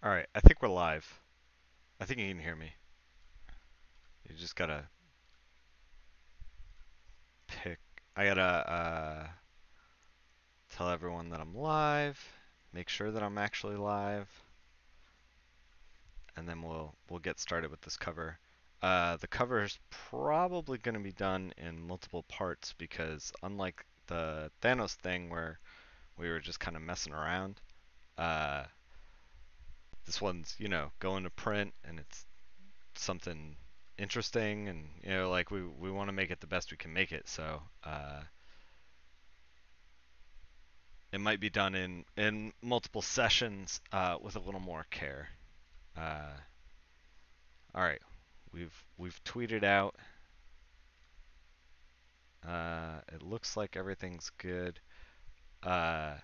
All right, I think we're live. I think you can hear me. You just gotta pick. I gotta tell everyone that I'm live, make sure that I'm actually live, and then we'll get started with this cover. The cover is probably going to be done in multiple parts because unlike the Thanos thing where we were just kind of messing around, uh, this one's going to print and it's something interesting and like we want to make it the best we can make it. So it might be done in multiple sessions with a little more care. Uh, all right, we've tweeted out. It looks like everything's good. Uh,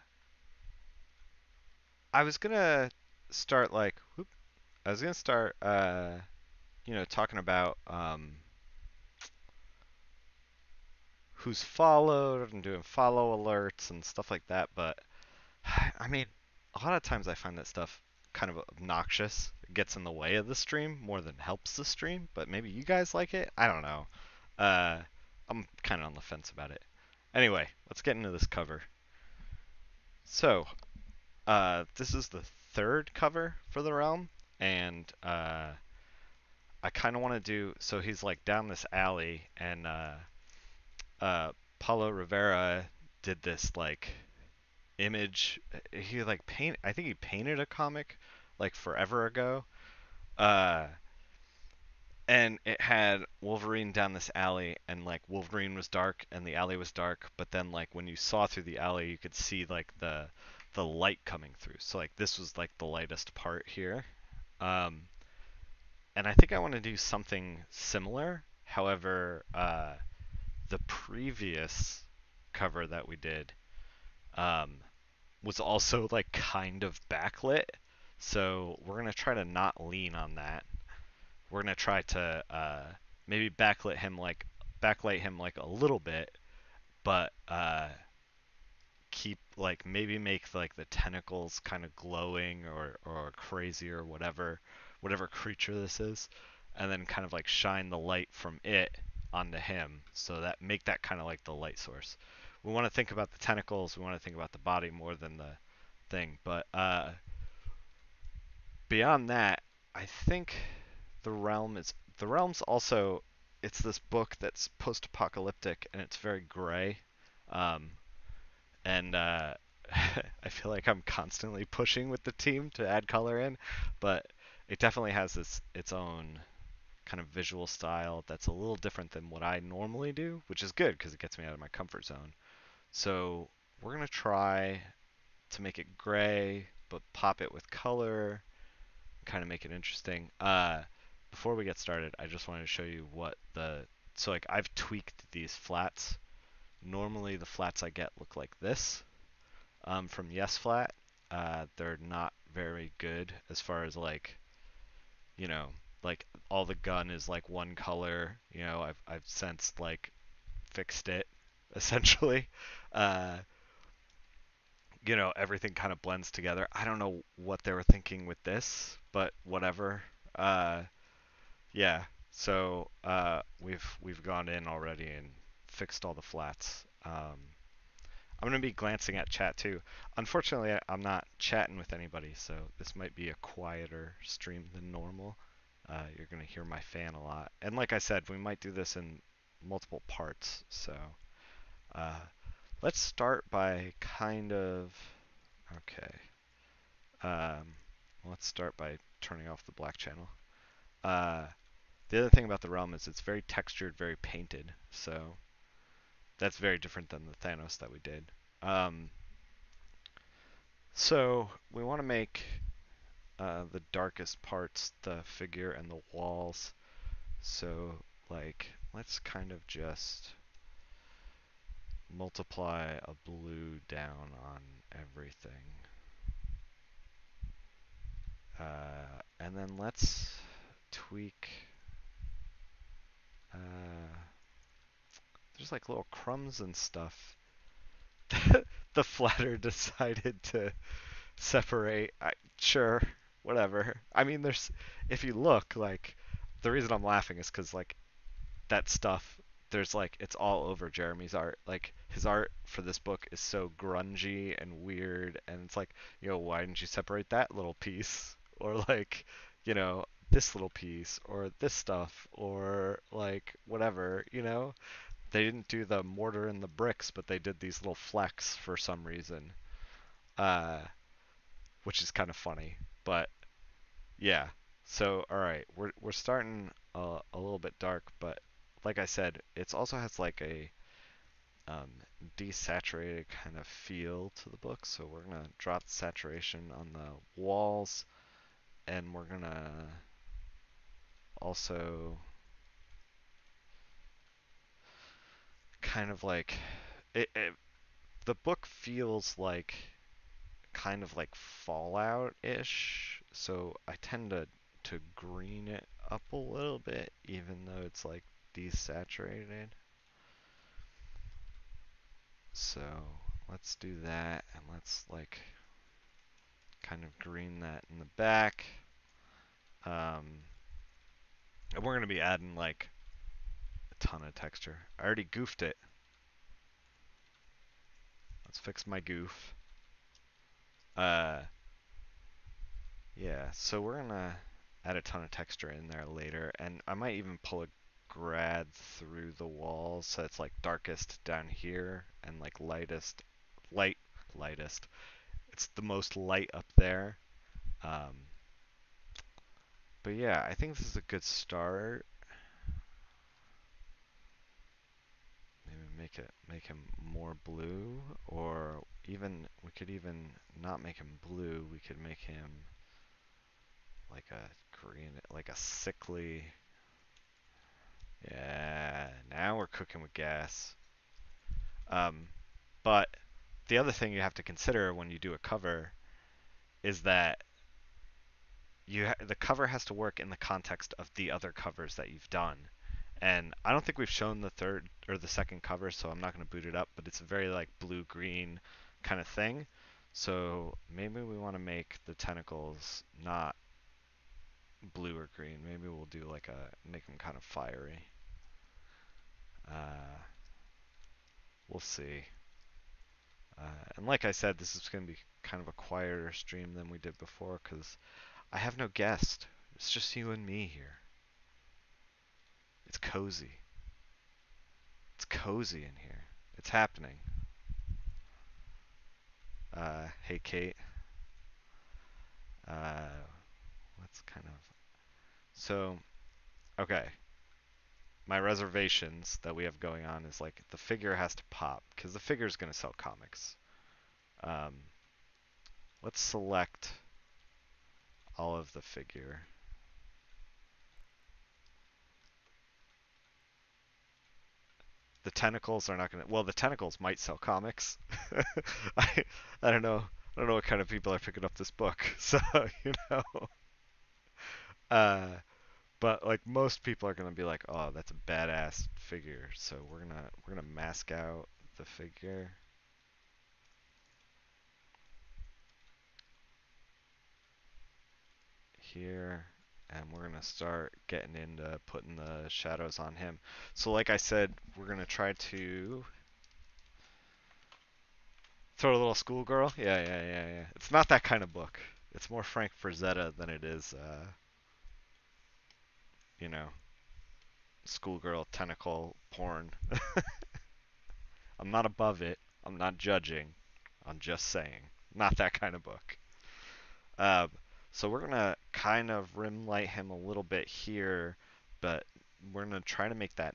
I was gonna start like whoop, I was gonna start talking about who's followed and doing follow alerts and stuff like that, but I mean, a lot of times I find that stuff kind of obnoxious. It gets in the way of the stream more than helps the stream, but maybe you guys like it. I don't know. Uh, I'm kind of on the fence about it. Anyway, let's get into this cover. So, this is the third cover for the realm, and I kind of want to do. So he's like down this alley, and uh, Paulo Rivera did this like image. He like paint. I think he painted a comic like forever ago. Uh, and it had Wolverine down this alley, and like Wolverine was dark, and the alley was dark. But then like when you saw through the alley, you could see like the light coming through. So like this was like the lightest part here. Um, and I think I want to do something similar. However, the previous cover that we did um, was also like kind of backlit. So we're gonna try to not lean on that. We're gonna try to maybe backlight him like a little bit, but keep like maybe make like the tentacles kind of glowing or crazy or whatever creature this is, and then kind of like shine the light from it onto him, so that make that kind of like the light source. We want to think about the tentacles. We want to think about the body more than the thing, but beyond that, I think the realm's also it's this book that's post-apocalyptic and it's very gray, um, and I feel like I'm constantly pushing with the team to add color in, but it definitely has its own kind of visual style that's a little different than what I normally do, which is good because it gets me out of my comfort zone. So we're gonna try to make it gray, but pop it with color, kind of make it interesting. Before we get started, I just wanted to show you what so like I've tweaked these flats. Normally the flats I get look like this from Yes Flat. They're not very good as far as like you know like all the gun is like one color. I've since like fixed it essentially. Uh, everything kind of blends together. I don't know what they were thinking with this, but whatever. Uh, Yeah. So we've gone in already and fixed all the flats. I'm gonna be glancing at chat too. Unfortunately, I'm not chatting with anybody, so this might be a quieter stream than normal. You're gonna hear my fan a lot, and like I said, we might do this in multiple parts. So uh, let's start by kind of okay. Um, let's start by turning off the black channel. Uh, The other thing about the realm is it's very textured, very painted. So that's very different than the Thanos that we did. Um, so we want to make the darkest parts the figure and the walls. So like let's kind of just multiply a blue down on everything. And then let's tweak. Uh, there's like little crumbs and stuff. The flatter decided to separate. Sure, whatever. I mean, if you look, like, the reason I'm laughing is because, like, that stuff, there's, like, it's all over Jeremy's art. Like, his art for this book is so grungy and weird, and it's like, why didn't you separate that little piece? Or, like, this little piece, or this stuff, or, like, whatever, They didn't do the mortar and the bricks, but they did these little flecks for some reason, uh, which is kind of funny. But yeah, so all right, we're starting a little bit dark, but like I said, it also has like a um, desaturated kind of feel to the book. So we're gonna drop the saturation on the walls, and we're gonna also kind of like the book feels like kind of like Fallout-ish, so I tend to green it up a little bit, even though it's like desaturated. So let's do that, and let's like kind of green that in the back. Um, and we're gonna be adding like a ton of texture. I already goofed it. Let's fix my goof. Uh, Yeah, so we're gonna add a ton of texture in there later, and I might even pull a grad through the walls so it's like darkest down here and like light, lightest. It's the most light up there. Um, but yeah, I think this is a good start. Maybe make him more blue, or even we could even not make him blue. We could make him like a green, like a sickly. Yeah, now we're cooking with gas. Um, but the other thing you have to consider when you do a cover is that the cover has to work in the context of the other covers that you've done. And I don't think we've shown the third or the second cover, so I'm not going to boot it up, but it's a very like blue-green kind of thing. So maybe we want to make the tentacles not blue or green. Maybe we'll do like make them kind of fiery. Uh, we'll see. And like I said, this is going to be kind of a quieter stream than we did before because I have no guest. It's just you and me here. It's cozy. It's cozy in here. It's happening. Hey Kate. Uh, let's kind of. So, okay. My reservations that we have going on is like the figure has to pop because the figure is going to sell comics. Um, let's select all of the figure. The tentacles are not gonna. Well, the tentacles might sell comics. I I don't know. I don't know what kind of people are picking up this book. So you know. Uh, but like most people are gonna be like, oh, that's a badass figure. So we're gonna mask out the figure here, and we're gonna start getting into putting the shadows on him. So like I said, we're gonna try to throw a little schoolgirl. Yeah. It's not that kind of book. It's more Frank Frazetta than it is, you know, schoolgirl tentacle porn. I'm not above it. I'm not judging. I'm just saying. Not that kind of book. Uh, so we're gonna kind of rim light him a little bit here, but we're gonna try to make that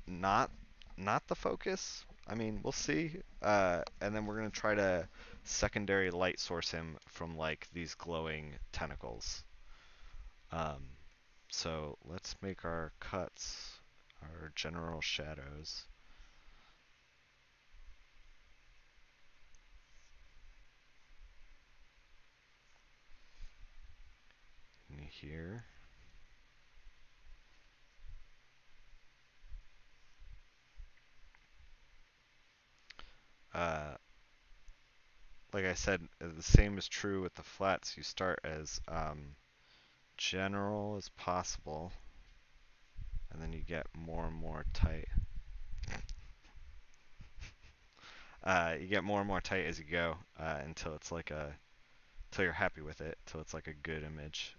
not not the focus. I mean, we'll see. And then we're gonna try to secondary light source him from like these glowing tentacles. Um, so let's make our cuts, our general shadows. In here. Uh, like I said, the same is true with the flats. You start as general as possible, and then you get more and more tight. You get more and more tight as you go until it's like a until you're happy with it, till it's like a good image.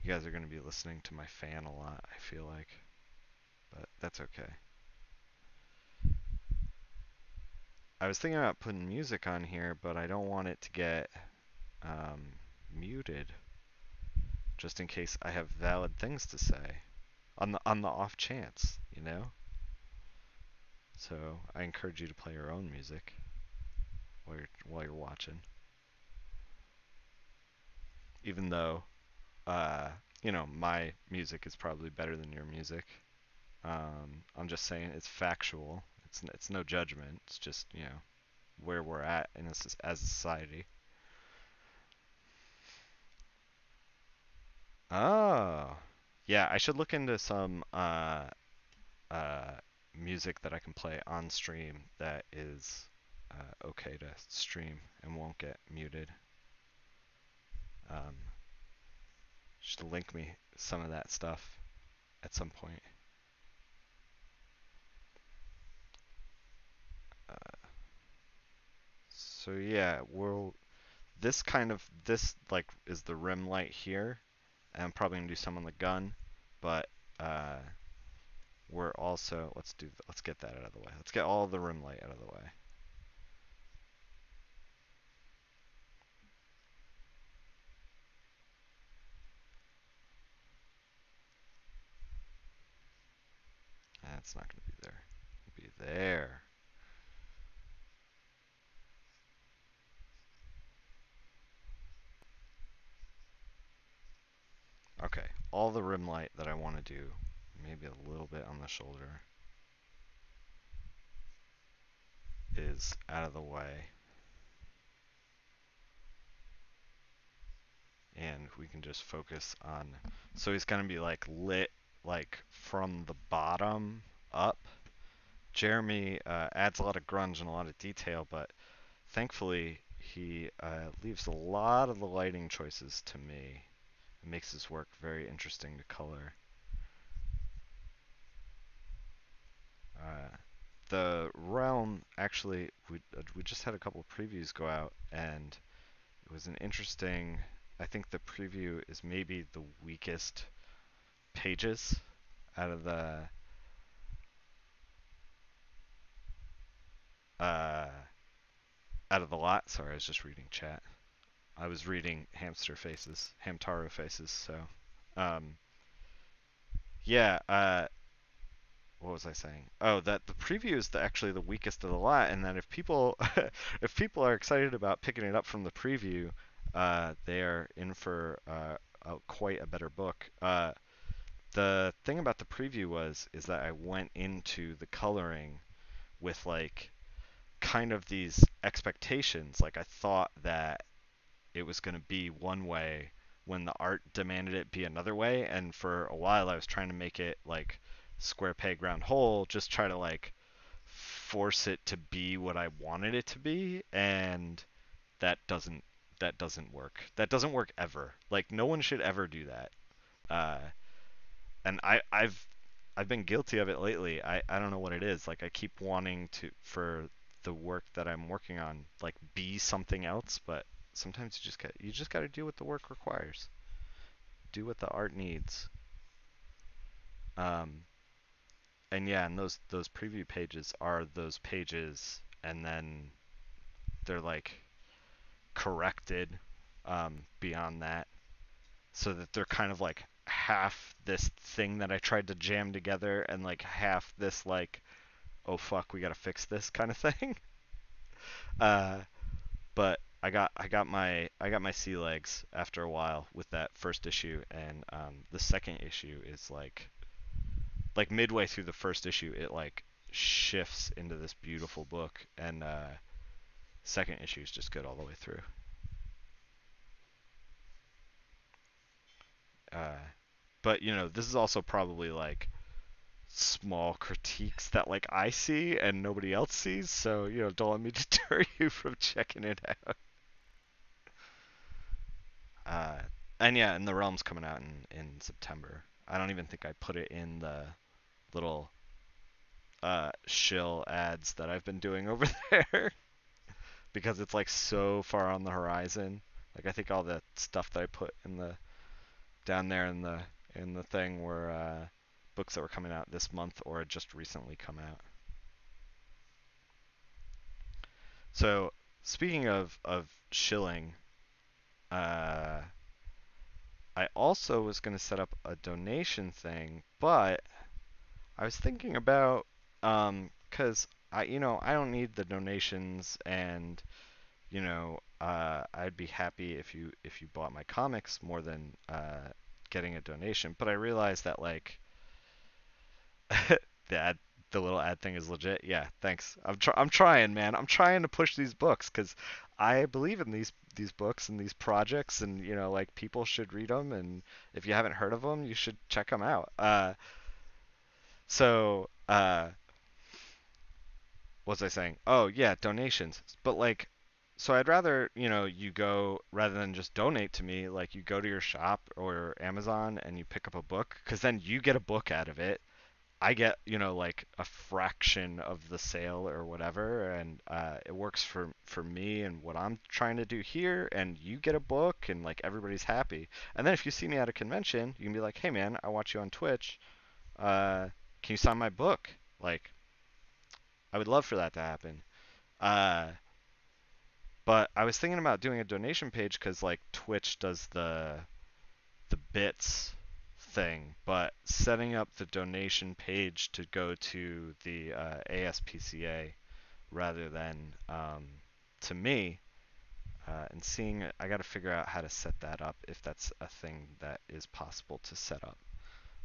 You guys are going to be listening to my fan a lot, I feel like, but that's okay. I was thinking about putting music on here, but I don't want it to get um, muted, just in case I have valid things to say on the off chance, you know. So I encourage you to play your own music while you're watching, even though you know my music is probably better than your music. I'm just saying it's factual. It's no judgment. It's just where we're at in as a society. Oh, yeah. I should look into some uh, music that I can play on stream that is okay to stream and won't get muted. Um, should link me some of that stuff at some point. Uh, so yeah, this like is the rim light here. And I'm probably gonna do some on the gun, but uh, we're also let's get that out of the way. Let's get all the rim light out of the way. That's not gonna be there. It'll be there. Okay, all the rim light that I want to do, maybe a little bit on the shoulder, is out of the way, and we can just focus on. So he's gonna be like lit like from the bottom up. Jeremy adds a lot of grunge and a lot of detail, but thankfully he leaves a lot of the lighting choices to me. It makes his work very interesting to color. Uh, the realm actually we just had a couple of previews go out, and it was an interesting. I think the preview is maybe the weakest pages out of the uh, out of the lot. Sorry, I was just reading chat. I was reading Hamtaro faces. So, um, yeah. What was I saying? Oh, that the preview is actually the weakest of the lot, and that if people if people are excited about picking it up from the preview, they are in for quite a better book. The thing about the preview is that I went into the coloring with like kind of these expectations. Like I thought that it was going to be one way when the art demanded it be another way, and for a while I was trying to make it like square peg round hole, just try to like force it to be what I wanted it to be, and that doesn't that doesn't work. That doesn't work ever. Like no one should ever do that. Uh, and I've been guilty of it lately. I don't know what it is. Like I keep wanting to for the work that I'm working on like be something else, but sometimes you just got to do what the work requires. Do what the art needs. Um and yeah, and those preview pages are those pages, and then they're like corrected beyond that, so that they're kind of like half this thing that I tried to jam together and like half this like oh fuck, we gotta fix this kind of thing. Uh, but I got my sea legs after a while with that first issue, and the second issue is like midway through the first issue, it like shifts into this beautiful book, and second issue is just good all the way through. Uh, but this is also probably like small critiques that like I see and nobody else sees. So don't let me deter you from checking it out. Uh, and yeah, and the Realm's coming out in September. I don't even think I put it in the little shill ads that I've been doing over there because it's like so far on the horizon. Like I think all the stuff that I put in the down there in the thing were books that were coming out this month or had just recently come out. So speaking of shilling, uh, I also was going to set up a donation thing, but I was thinking about because I don't need the donations, and I'd be happy if you bought my comics more than getting a donation. But I realized that like the ad, the little ad thing is legit. Yeah, thanks. I'm trying, man. I'm trying to push these books because I believe in these books and these projects, and like people should read them. And if you haven't heard of them, you should check them out. So what was I saying? Oh yeah, donations. But like, so I'd rather you go rather than just donate to me. Like you go to your shop or Amazon and you pick up a book, because then you get a book out of it. I get, like a fraction of the sale or whatever, and it works for me and what I'm trying to do here, and you get a book, and like everybody's happy. And then if you see me at a convention, you can be like, "Hey man, I watch you on Twitch. Uh, can you sign my book?" Like, I would love for that to happen. Uh, but I was thinking about doing a donation page because like Twitch does the bits thing, but setting up the donation page to go to the ASPCA rather than to me, and seeing I got to figure out how to set that up if that's a thing that is possible to set up.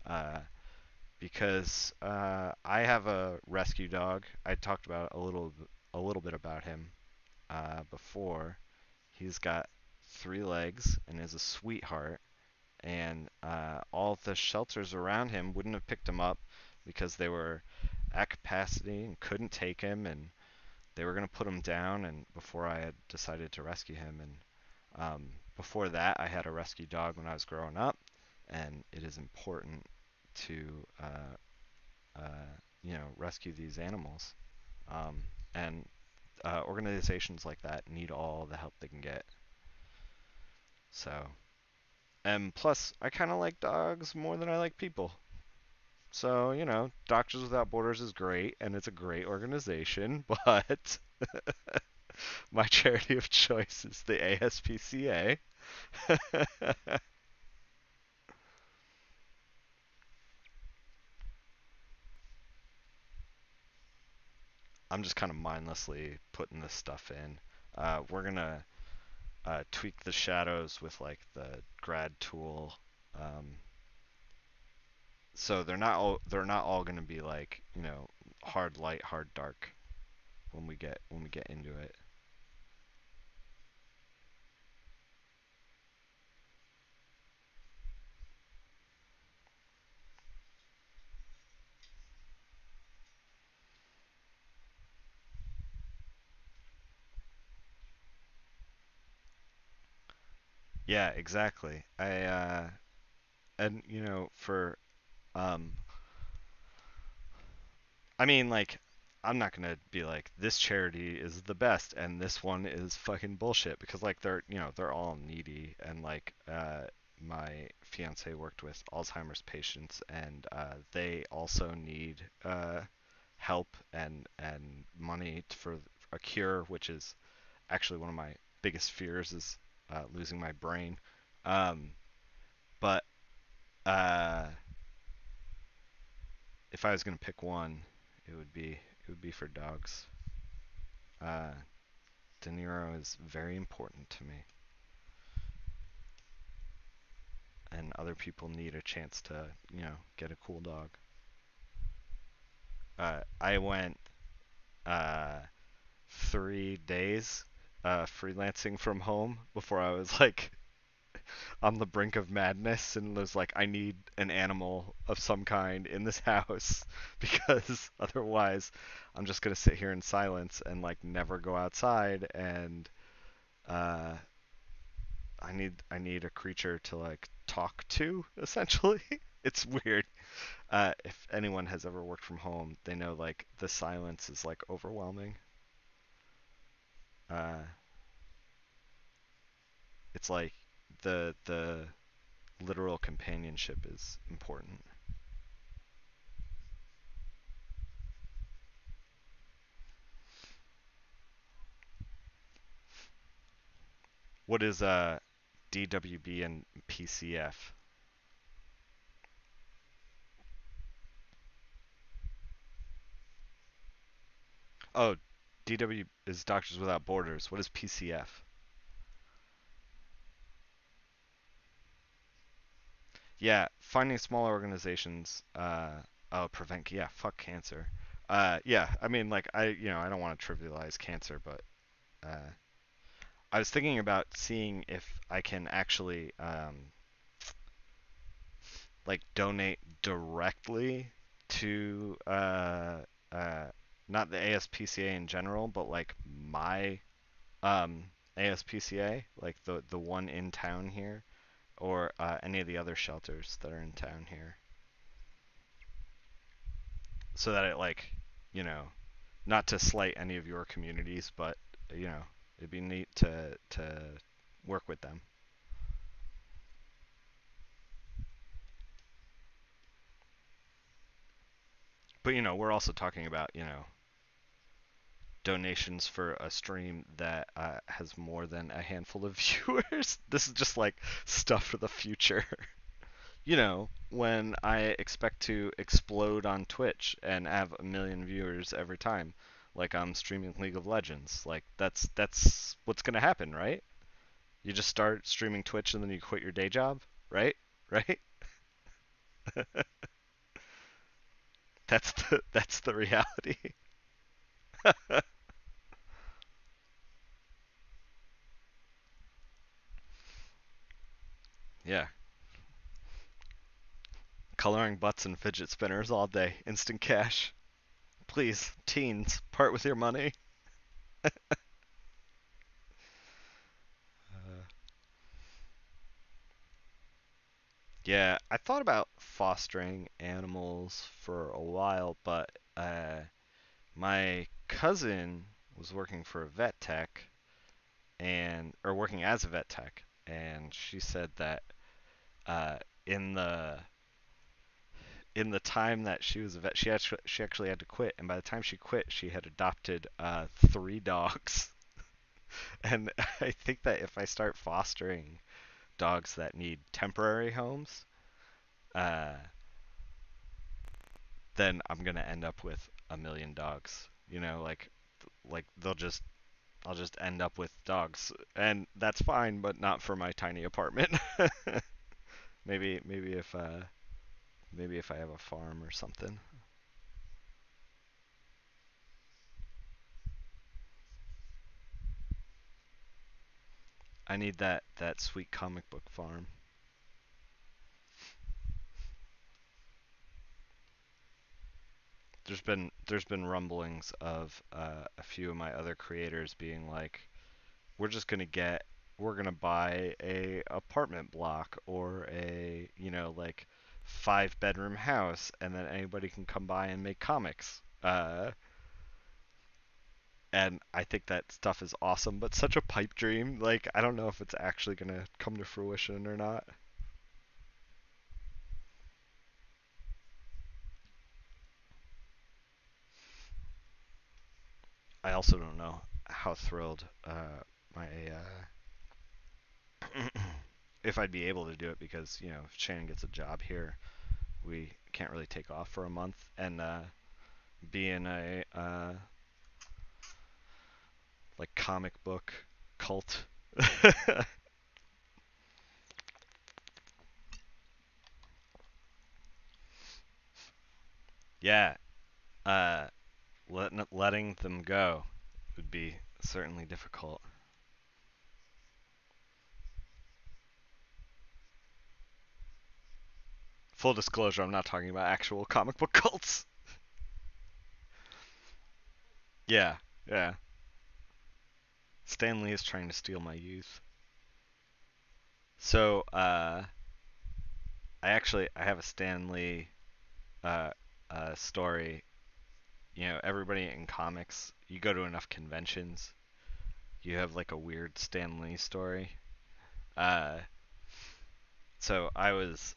Uh, because I have a rescue dog. I talked about a little bit about him before. He's got 3 legs and is a sweetheart, and all the shelters around him wouldn't have picked him up because they were at capacity and couldn't take him, and they were going to put him down. And before I had decided to rescue him, and before that, I had a rescue dog when I was growing up, and it is important to rescue these animals. And organizations like that need all the help they can get. So, and plus, I kind of like dogs more than I like people. So, Doctors Without Borders is great, and it's a great organization, but my charity of choice is the ASPCA. I'm just kind of mindlessly putting this stuff in. We're gonna tweak the shadows with like the grad tool, um, so they're not all gonna be like hard light, hard dark when we get into it. Yeah, exactly. And for um I mean, like, I'm not gonna be like this charity is the best and this one is fucking bullshit, because like they're all needy, and like my fiance worked with Alzheimer's patients, and they also need help and money for a cure, which is actually one of my biggest fears is losing my brain. Um, but uh, if I was gonna pick one, it would be for dogs. Uh, De Niro is very important to me, and other people need a chance to, get a cool dog. I went uh, 3 days freelancing from home before I was like on the brink of madness and was like, I need an animal of some kind in this house because otherwise I'm just gonna sit here in silence and like never go outside and uh I need a creature to like talk to essentially. It's weird. If anyone has ever worked from home, they know like the silence is like overwhelming. Uh, it's like the literal companionship is important. What is DWB and PCF? Oh, DW is Doctors Without Borders. What is PCF? Yeah, finding small organizations. Oh, prevent. Yeah, fuck cancer. Yeah, I mean, like, I don't want to trivialize cancer, but I was thinking about seeing if I can actually, like, donate directly to, uh, not the ASPCA in general, but like my, ASPCA, like the one in town here, or any of the other shelters that are in town here, so that it like, you know, not to slight any of your communities, but it'd be neat to work with them. But we're also talking about donations for a stream that has more than a handful of viewers. This is just like stuff for the future. When I expect to explode on Twitch and have a million viewers every time, like I'm streaming League of Legends. Like that's what's gonna happen, right? You just start streaming Twitch and then you quit your day job, right? Right? That's the reality. Yeah. Coloring butts and fidget spinners all day. Instant cash. Please, teens, part with your money. Uh, yeah, I thought about fostering animals for a while, but my cousin was working for a vet tech or working as a vet tech, and she said that uh, in the time that she was a vet, she actually had to quit, and by the time she quit, she had adopted three dogs. And I think that if I start fostering dogs that need temporary homes, uh, then I'm gonna end up with a million dogs. Like I'll just end up with dogs, and that's fine, but not for my tiny apartment. Maybe if I have a farm or something. I need that sweet comic book farm. There's been rumblings of a few of my other creators being like, we're just gonna get we're gonna buy a apartment block or a like 5 bedroom house, and then anybody can come by and make comics. And I think that stuff is awesome, but such a pipe dream. Like, I don't know if it's actually gonna come to fruition or not. I also don't know how thrilled my if I'd be able to do it, because if Shannon gets a job here, we can't really take off for a month and be in a like comic book cult. Yeah, uh, letting them go would be certainly difficult. Full disclosure, I'm not talking about actual comic book cults. Yeah, yeah. Stan Lee is trying to steal my youth. So, I have a Stan Lee uh, story. You know, everybody in comics, you go to enough conventions, you have like a weird Stan Lee story. Uh, so I was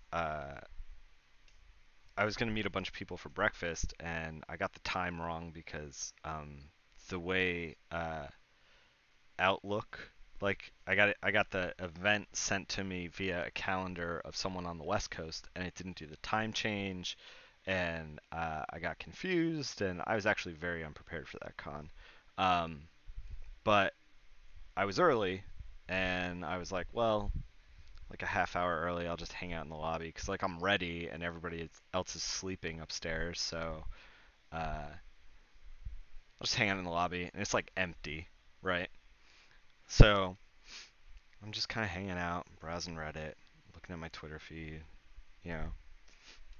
gonna meet a bunch of people for breakfast, and I got the time wrong because the way Outlook, like I got the event sent to me via a calendar of someone on the West Coast, and it didn't do the time change, and I got confused, and I was actually very unprepared for that con. Um, but I was early, and I was like, well, like a half hour early, I'll just hang out in the lobby because like I'm ready and else is sleeping upstairs, so I'll just hang out in the lobby and it's like empty, right? So I'm just kind of hanging out, browsing Reddit, looking at my Twitter feed, you know,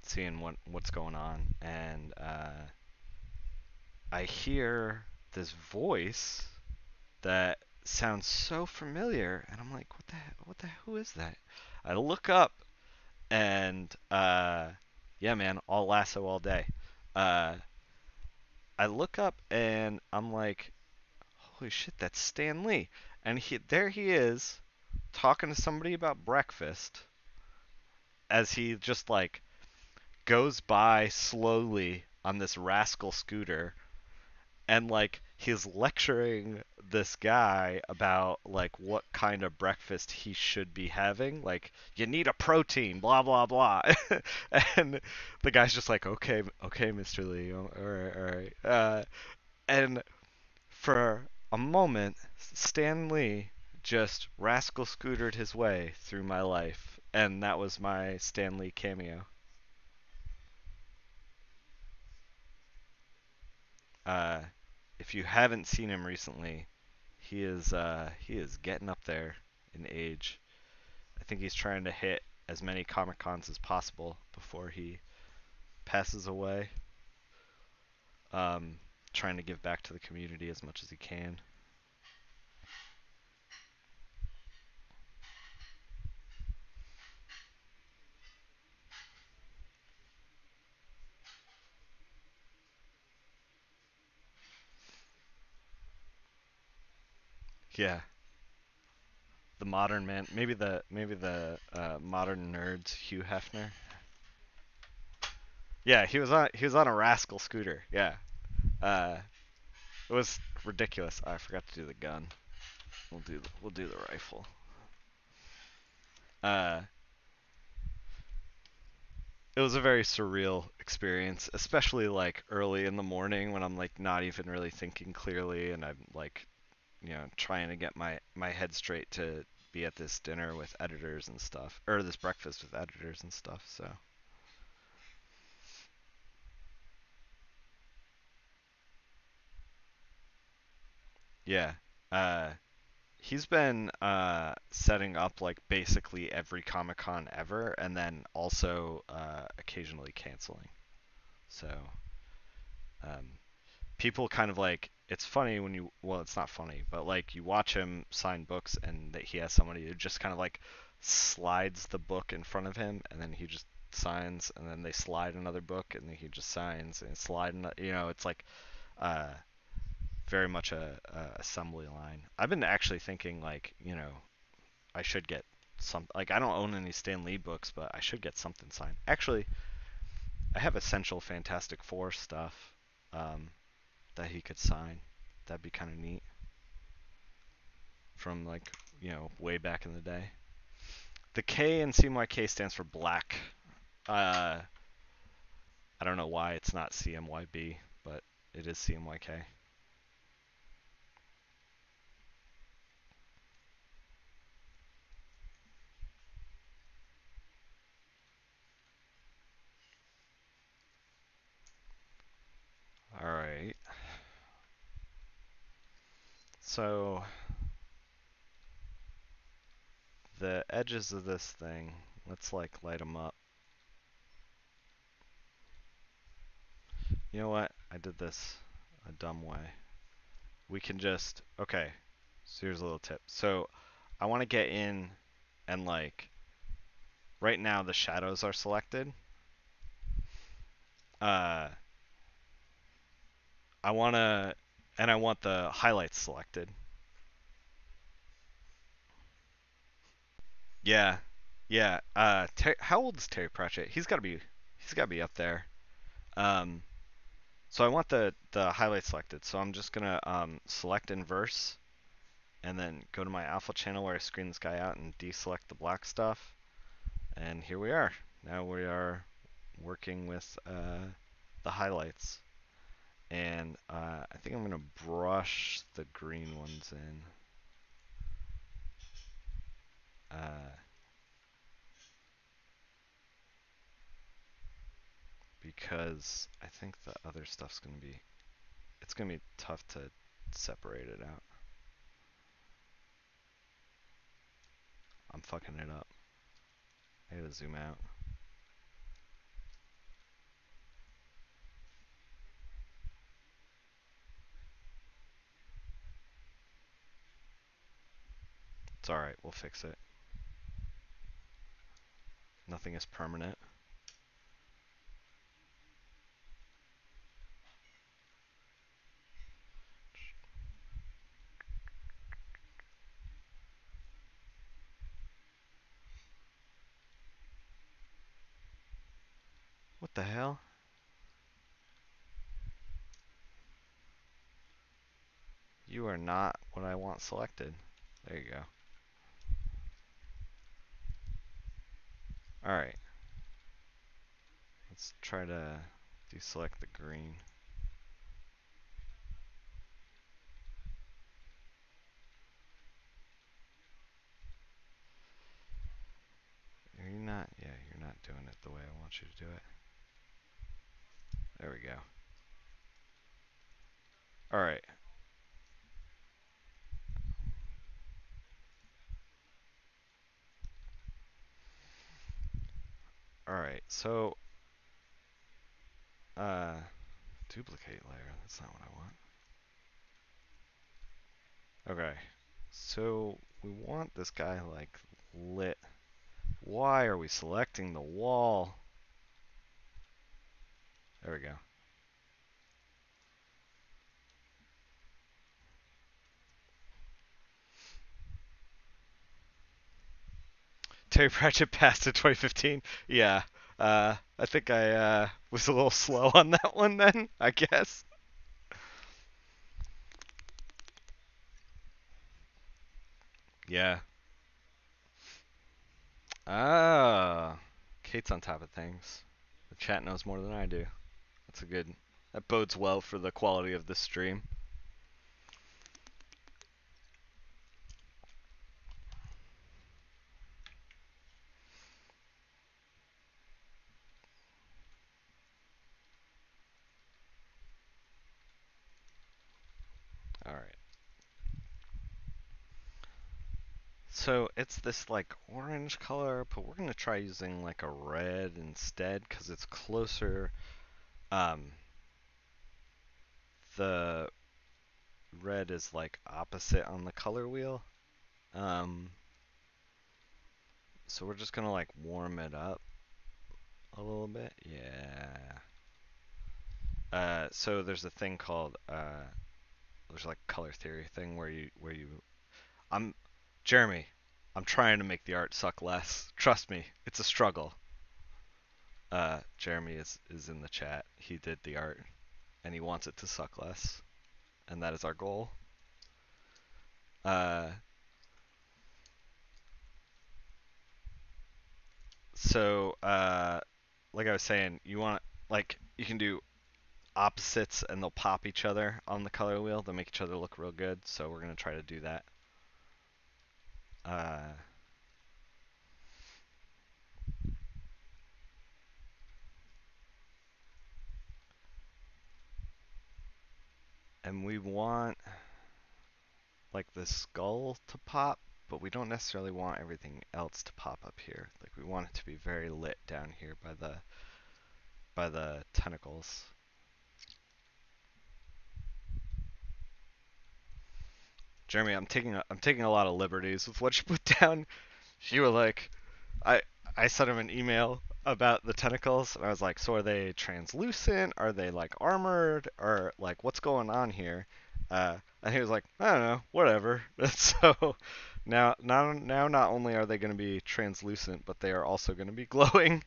seeing what's going on, and I hear this voice that sounds so familiar, and I'm like, who is that? I look up, and yeah, man, I'll lasso all day. Uh, I look up, and I'm like, holy shit, that's Stan Lee, and there he is talking to somebody about breakfast as he just like goes by slowly on this rascal scooter, and like he's lecturing this guy about like what kind of breakfast he should be having, like you need a protein, blah blah blah. And the guy's just like, okay, okay, Mr. Lee, all right. And for a moment, Stan Lee just rascal scootered his way through my life, and that was my Stan Lee cameo. uh if you haven't seen him recently, he is getting up there in age. I think he's trying to hit as many Comic Cons as possible before he passes away. Um, Trying to give back to the community as much as he can. Yeah, the modern man, maybe the modern nerds, Hugh Hefner. Yeah, he was on a rascal scooter. Yeah, uh, it was ridiculous. I forgot to do the gun. We'll do the rifle. Uh, it was a very surreal experience, especially like early in the morning when I'm like not even really thinking clearly, and I'm like, you know, trying to get my head straight to be at this dinner with editors and stuff, or this breakfast with editors and stuff. So yeah, uh, he's been setting up like basically every Comic Con ever, and then also occasionally canceling. So um, people kind of like, it's funny when you, well, it's not funny, but like you watch him sign books and that he has somebody who just kind of like slides the book in front of him, and then he just signs, and then they slide another book, and then he just signs and slide another, you know, it's like uh very much a assembly line. I've been actually thinking like, you know, I should get some, like I don't own any Stan Lee books, but I should get something signed. Actually, I have Essential Fantastic Four stuff um that he could sign. That'd be kind of neat, from like, you know, way back in the day. The K in CMYK stands for black. Uh, I don't know why it's not CMYB, but it is CMYK. All right. So the edges of this thing, let's like light them up. You know what? I did this a dumb way. We can just, okay, so here's a little tip. So I want to get in and like, right now the shadows are selected. Uh, I want to, and I want the highlights selected. Yeah, yeah. How old is Terry Pratchett? He's gotta be up there. Um, so I want the highlights selected. So I'm just gonna select inverse and then go to my alpha channel where I screen this guy out and deselect the black stuff. And here we are. Now we are working with the highlights. And I think I'm gonna brush the green ones in. Uh, because I think the other stuff's gonna be, it's gonna be tough to separate it out. I'm fucking it up. I gotta zoom out. It's alright, we'll fix it. Nothing is permanent. What the hell? You are not what I want selected. There you go. Alright, let's try to deselect the green. You're not doing it the way I want you to do it. There we go. Alright. Alright, so, uh, duplicate layer. That's not what I want. Okay. So we want this guy like lit. Why are we selecting the wall? There we go. Terry Pratchett passed in 2015. Yeah. I think I was a little slow on that one then, I guess. Yeah. Ah. Kate's on top of things. The chat knows more than I do. That's a good. That bodes well for the quality of the stream. All right. So it's this like orange color, but we're gonna try using like a red instead because it's closer. Um, the red is like opposite on the color wheel. Um, so we're just gonna like warm it up a little bit. Yeah. So there's a thing called there's like color theory thing where you I'm Jeremy. I'm trying to make the art suck less. Trust me, it's a struggle. Jeremy is in the chat. He did the art and he wants it to suck less, and that is our goal. Uh, so like I was saying, you want like you can do opposites and they'll pop each other on the color wheel. They'll make each other look real good. So we're gonna try to do that. Uh, and we want like the skull to pop, but we don't necessarily want everything else to pop up here. Like we want it to be very lit down here by the tentacles. Jeremy, I'm taking a lot of liberties with what you put down. You were like, I I sent him an email about the tentacles, and I was like, so are they translucent? Are they like armored? Or like what's going on here? And he was like, I don't know, whatever. So now not only are they going to be translucent, but they are also going to be glowing.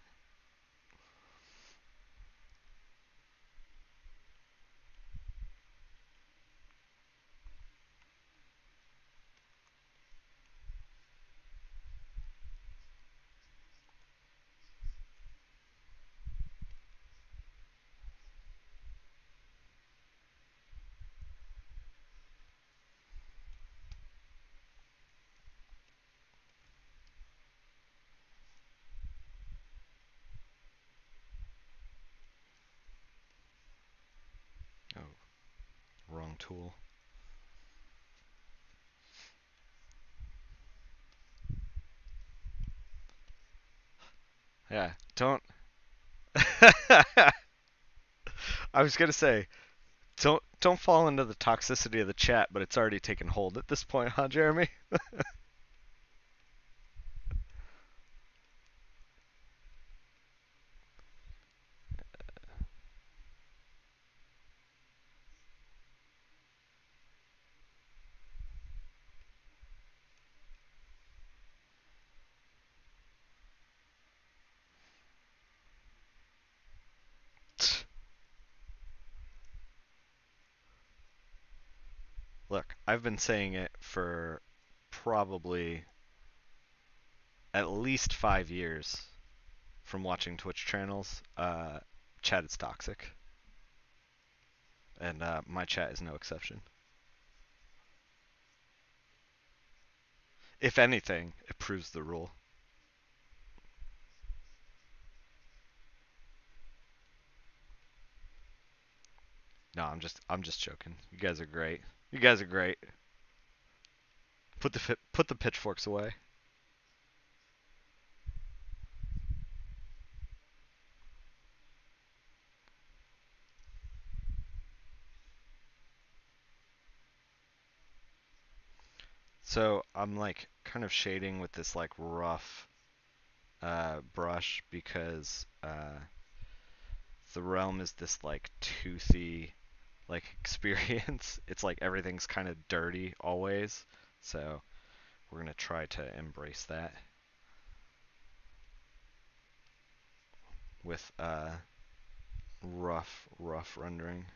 Oh, wrong tool. Yeah, don't. I was gonna say, don't fall into the toxicity of the chat, but it's already taken hold at this point, huh, Jeremy? Look, I've been saying it for probably at least 5 years from watching Twitch channels. Chat is toxic, and my chat is no exception. If anything, it proves the rule. No, I'm just joking. You guys are great. You guys are great. Put the pitchforks away. So I'm like kind of shading with this like rough brush because the realm is this like toothy like experience. It's like everything's kind of dirty always. So we're gonna try to embrace that with rough rendering.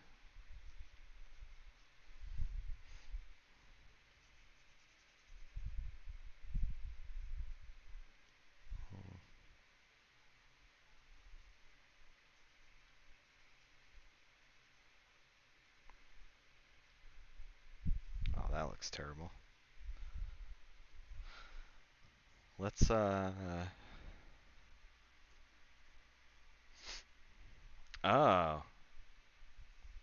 Oh, that looks terrible. Let's oh,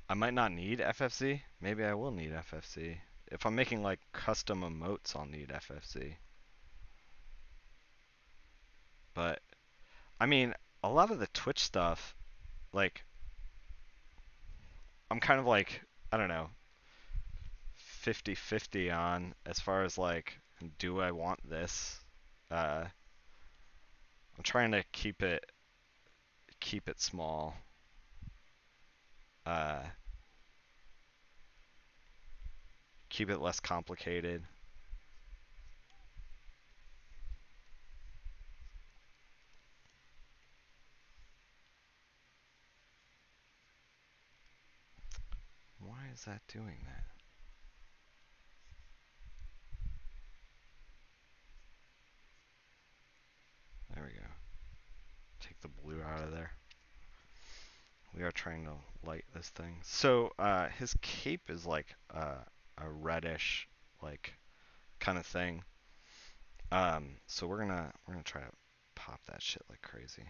I might not need FFC. Maybe I will need FFC. If I'm making like custom emotes, I'll need FFC. But I mean, a lot of the Twitch stuff, like I'm kind of like, I don't know, 50-50 on as far as like, do I want this? Uh, I'm trying to keep it small. Uh, keep it less complicated. Why is that doing that? There we go. Take the blue out of there. We are trying to light this thing. So his cape is like a reddish, like kind of thing. So we're gonna try to pop that shit like crazy,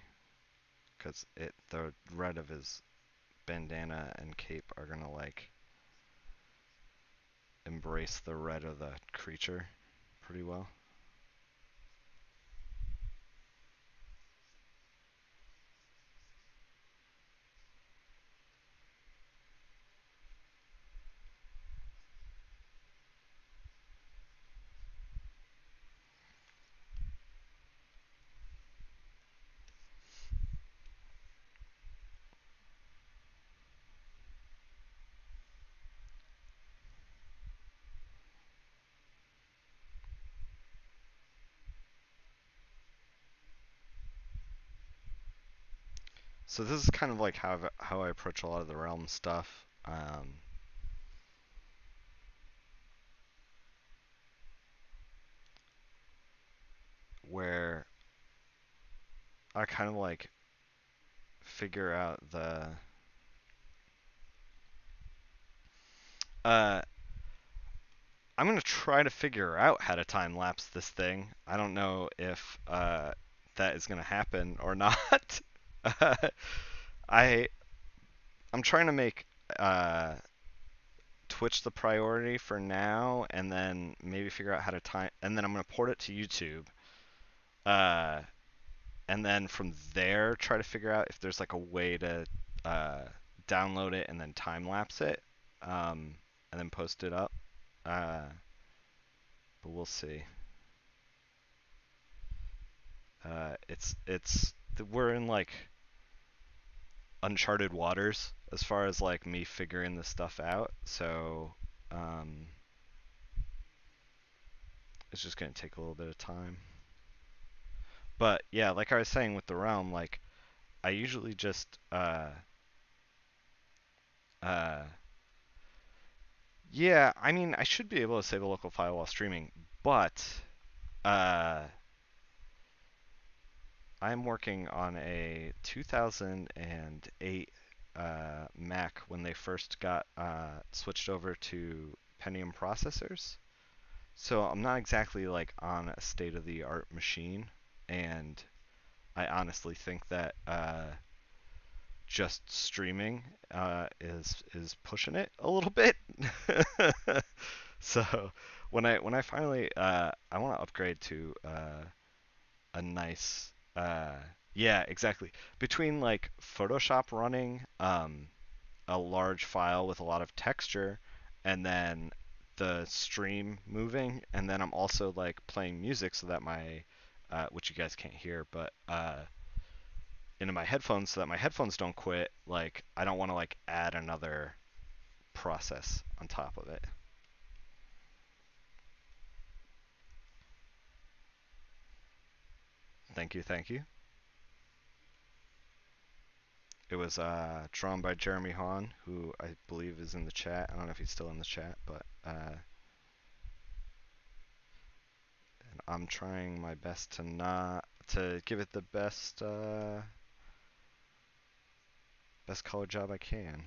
cause the red of his bandana and cape are gonna like embrace the red of the creature pretty well. So this is kind of like how I approach a lot of the realm stuff, where I kind of like figure out the uh, I'm gonna try to figure out how to time lapse this thing. I don't know if that is gonna happen or not. uh, I I'm trying to make uh, Twitch the priority for now, and then maybe figure out how to time, and then I'm gonna port it to YouTube. Uh, and then from there try to figure out if there's like a way to uh, download it and then time lapse it, um, and then post it up. Uh, but we'll see. It's we're in like uncharted waters as far as like me figuring this stuff out. So um, it's just gonna take a little bit of time. But yeah, like I was saying with the realm, like I usually just uh, yeah, I mean I should be able to save a local file while streaming, but uh, I'm working on a 2008 Mac when they first got switched over to Pentium processors. So I'm not exactly like on a state-of-the-art machine, and I honestly think that just streaming is pushing it a little bit. So when I finally I want to upgrade to a nice yeah, exactly. Between like Photoshop running a large file with a lot of texture and then the stream moving, and then I'm also like playing music so that my which you guys can't hear, but into my headphones so that my headphones don't quit. Like I don't want to like add another process on top of it. Thank you, thank you. It was drawn by Jeremy Hahn, who I believe is in the chat. I don't know if he's still in the chat, but and I'm trying my best to not to give it the best color job I can.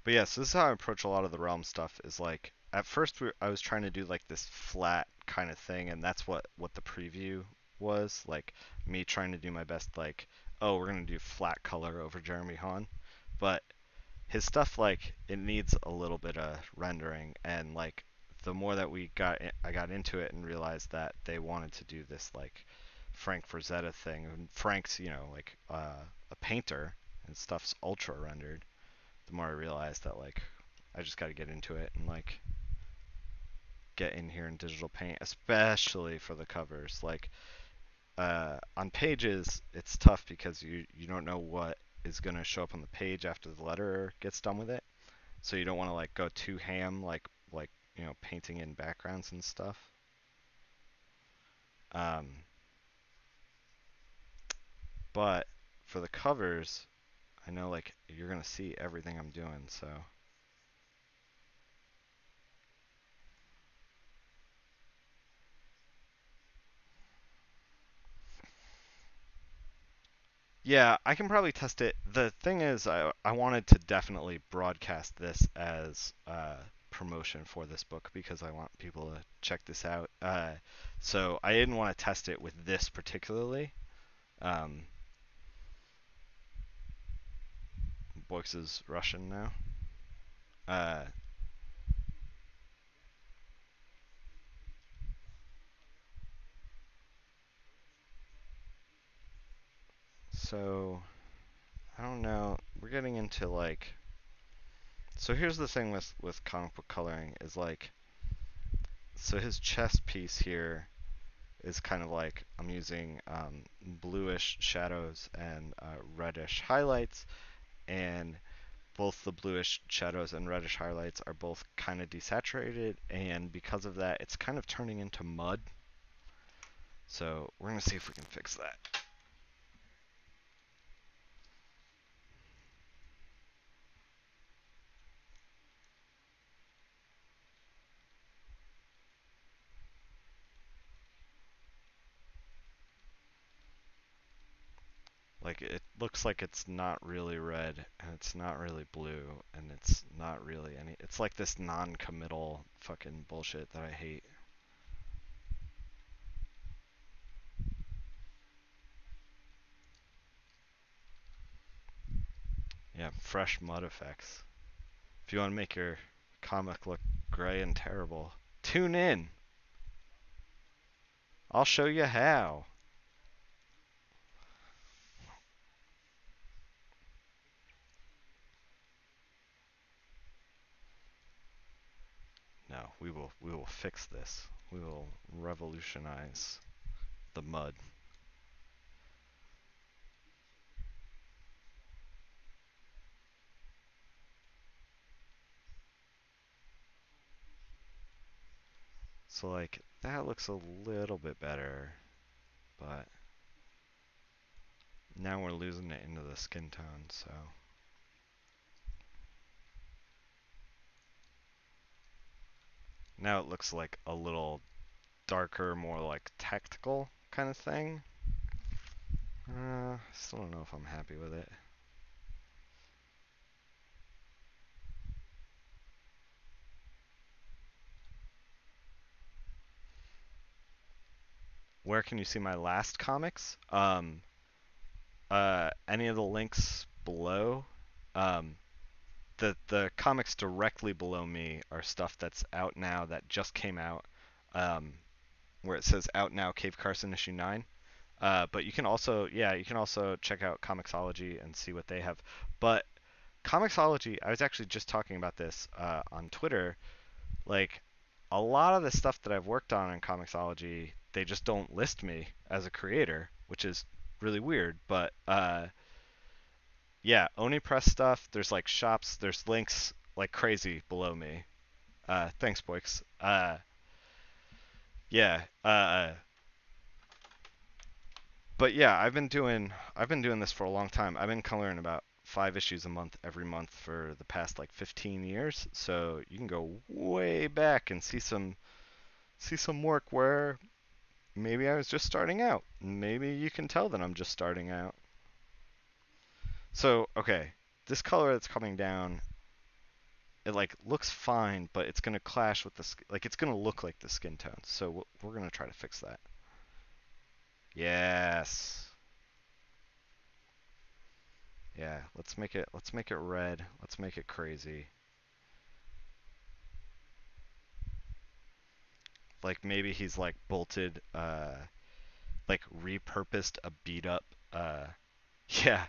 But yeah, so this is how I approach a lot of the realm stuff. Is like at first I was trying to do like this flat kind of thing, and that's what the preview was like. Me trying to do my best, like, oh, we're gonna do flat color over Jeremy Hahn, but his stuff like it needs a little bit of rendering, and like the more that I got into it and realized that they wanted to do this like Frank Frazetta thing, and Frank's like a painter and stuff's ultra rendered. The more I realized that like I just got to get into it and like get in here in digital paint, especially for the covers. Like on pages, it's tough because you don't know what is going to show up on the page after the letterer gets done with it. So you don't want to like go too ham, like painting in backgrounds and stuff. Um, but for the covers, I know like you're gonna see everything I'm doing. So yeah, I can probably test it. The thing is, I wanted to definitely broadcast this as promotion for this book because I want people to check this out. So I didn't want to test it with this particularly. Um, Boix is Russian now. Uh, so I don't know. We're getting into like. So here's the thing with comic book coloring is like. So his chest piece here is kind of like I'm using bluish shadows and reddish highlights, and both the bluish shadows and reddish highlights are both kind of desaturated, and because of that, it's kind of turning into mud. So we're gonna see if we can fix that. Like it looks like it's not really red, and it's not really blue, and it's not really any. It's like this non-committal fucking bullshit that I hate. Yeah, fresh mud effects. If you want to make your comic look gray and terrible, tune in. I'll show you how. No, we will fix this. We will revolutionize the mud. So like that looks a little bit better, but now we're losing it into the skin tone, so now it looks like a little darker, more like tactical kind of thing. Still don't know if I'm happy with it. Where can you see my last comics? Any of the links below. Um, the comics directly below me are stuff that's out now that just came out. Um, where it says out now, Cave Carson issue 9. But you can also, yeah, you can also check out Comixology and see what they have. But Comixology, I was actually just talking about this on Twitter. Like, a lot of the stuff that I've worked on in Comixology, they just don't list me as a creator, which is really weird. But yeah, Oni Press stuff. There's like shops. There's links like crazy below me. Thanks, Boix. Yeah. But yeah, I've been doing this for a long time. I've been coloring about 5 issues a month every month for the past like 15 years. So you can go way back and see some work where maybe I was just starting out. Maybe you can tell that I'm just starting out. So, okay, this color that's coming down, it like looks fine, but it's gonna clash with like it's gonna look like the skin tones. So we're gonna try to fix that. Yes. Yeah, let's make it red. Let's make it crazy. Like maybe he's like bolted like repurposed a beat up yeah.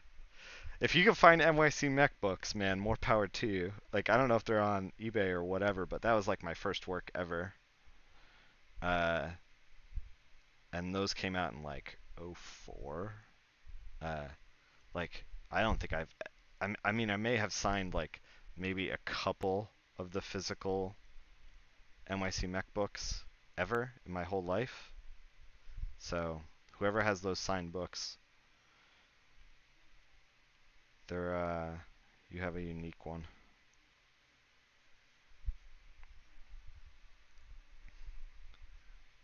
If you can find NYC mech books, man, more power to you. Like I don't know if they're on eBay or whatever, but that was like my first work ever. Uh and those came out in like '04. Uh like I don't think I mean I may have signed like maybe a couple of the physical NYC mech books ever in my whole life. So whoever has those signed books, they're you have a unique one.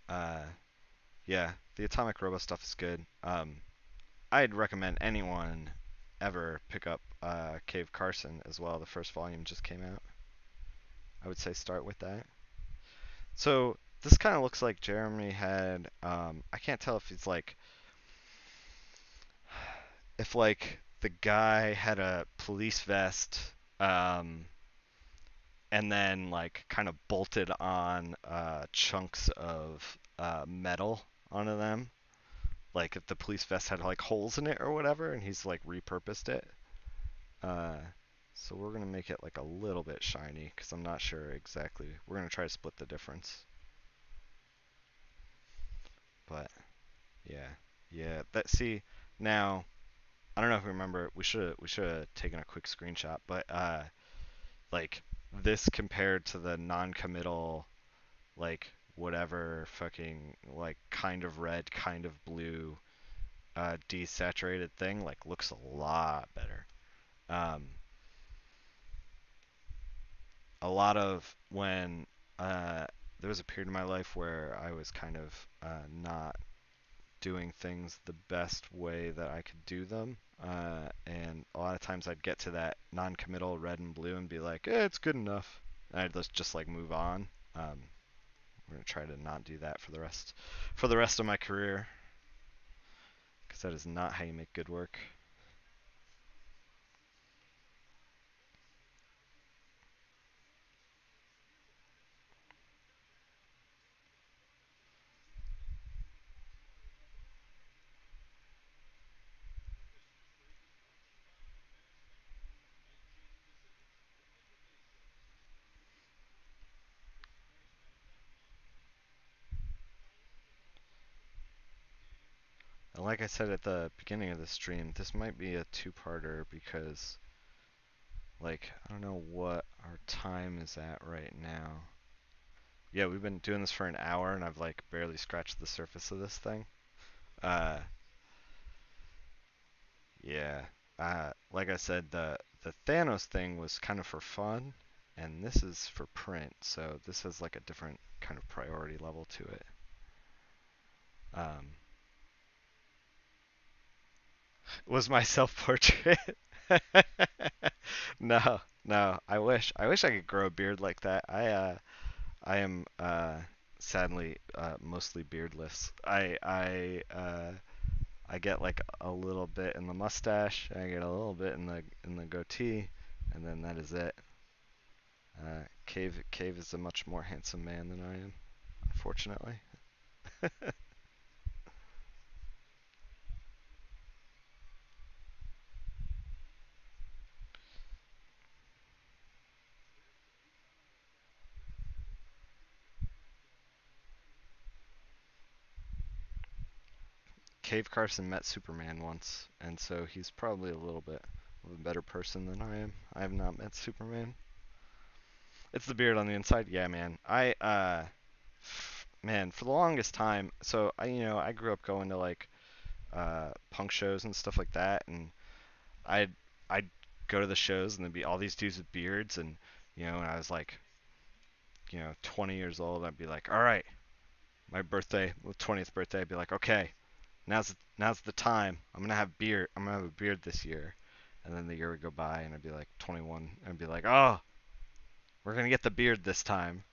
Uh, yeah, the Atomic Robo stuff is good. I'd recommend anyone ever pick up Cave Carson as well. The first volume just came out. I would say start with that. So this kind of looks like Jeremy had. I can't tell if he's like if like the guy had a police vest. Um, and then like kind of bolted on chunks of metal onto them. Like if the police vest had like holes in it or whatever, and he's like repurposed it. Uh, so we're gonna make it like a little bit shiny because I'm not sure exactly. We're gonna try to split the difference. But yeah, yeah. That see now. I don't know if you remember. We should have taken a quick screenshot, but like this compared to the non-committal like whatever fucking like kind of red, kind of blue desaturated thing like looks a lot better. Um, a lot of when uh, there was a period in my life where I was kind of not doing things the best way that I could do them. And a lot of times I'd get to that non-committal red and blue and be like, it's good enough. And I'd just like move on. Um, I'm gonna try to not do that for the rest of my career, because that is not how you make good work. And like I said at the beginning of the stream, this might be a two-parter because, like, I don't know what our time is at right now. Yeah, we've been doing this for an hour and I've like barely scratched the surface of this thing. Uh, yeah. Like I said, the Thanos thing was kind of for fun, and this is for print, so this has like a different kind of priority level to it. Um, was my self-portrait? No, no. I wish I could grow a beard like that. I am sadly mostly beardless. I get like a little bit in the mustache, and I get a little bit in the goatee, and then that is it. Cave is a much more handsome man than I am, unfortunately. Cave Carson met Superman once, and so he's probably a little bit of a better person than I am. I have not met Superman. It's the beard on the inside. Yeah, man. Man, for the longest time, so I grew up going to like punk shows and stuff like that, and I'd go to the shows and there'd be all these dudes with beards, and when I was like 20 years old, I'd be like, all right, my birthday, the 20th birthday, I'd be like, okay, now's the time. I'm gonna have beard. I'm gonna have a beard this year. And then the year would go by, and I'd be like 21, and I'd be like, oh, we're gonna get the beard this time.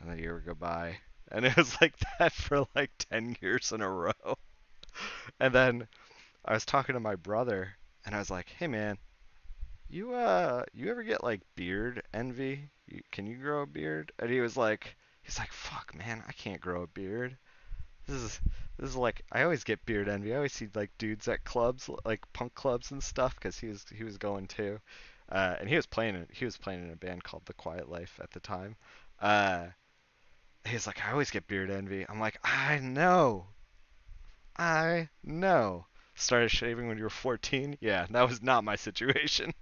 And the year would go by, and it was like that for like 10 years in a row. And then I was talking to my brother, and I was like, hey man, you ever get like beard envy? Can you grow a beard? And he's like, fuck man, I can't grow a beard. This is this is like I always get beard envy. I always see like dudes at clubs, like punk clubs and stuff, because he was going too, and he was playing in a band called The Quiet Life at the time. Uh, he's like, I always get beard envy. I'm like, I know. Started shaving when you were 14? Yeah, that was not my situation.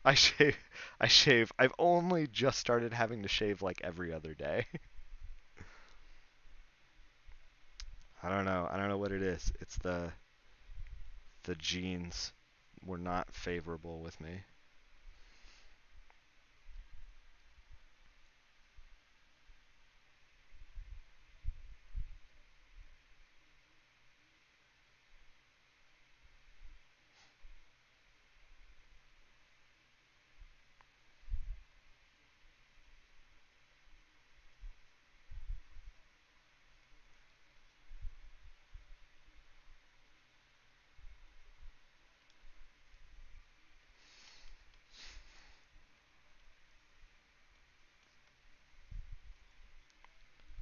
I shave, I shave. I've only just started having to shave like every other day. I don't know. I don't know what it is. It's the genes were not favorable with me.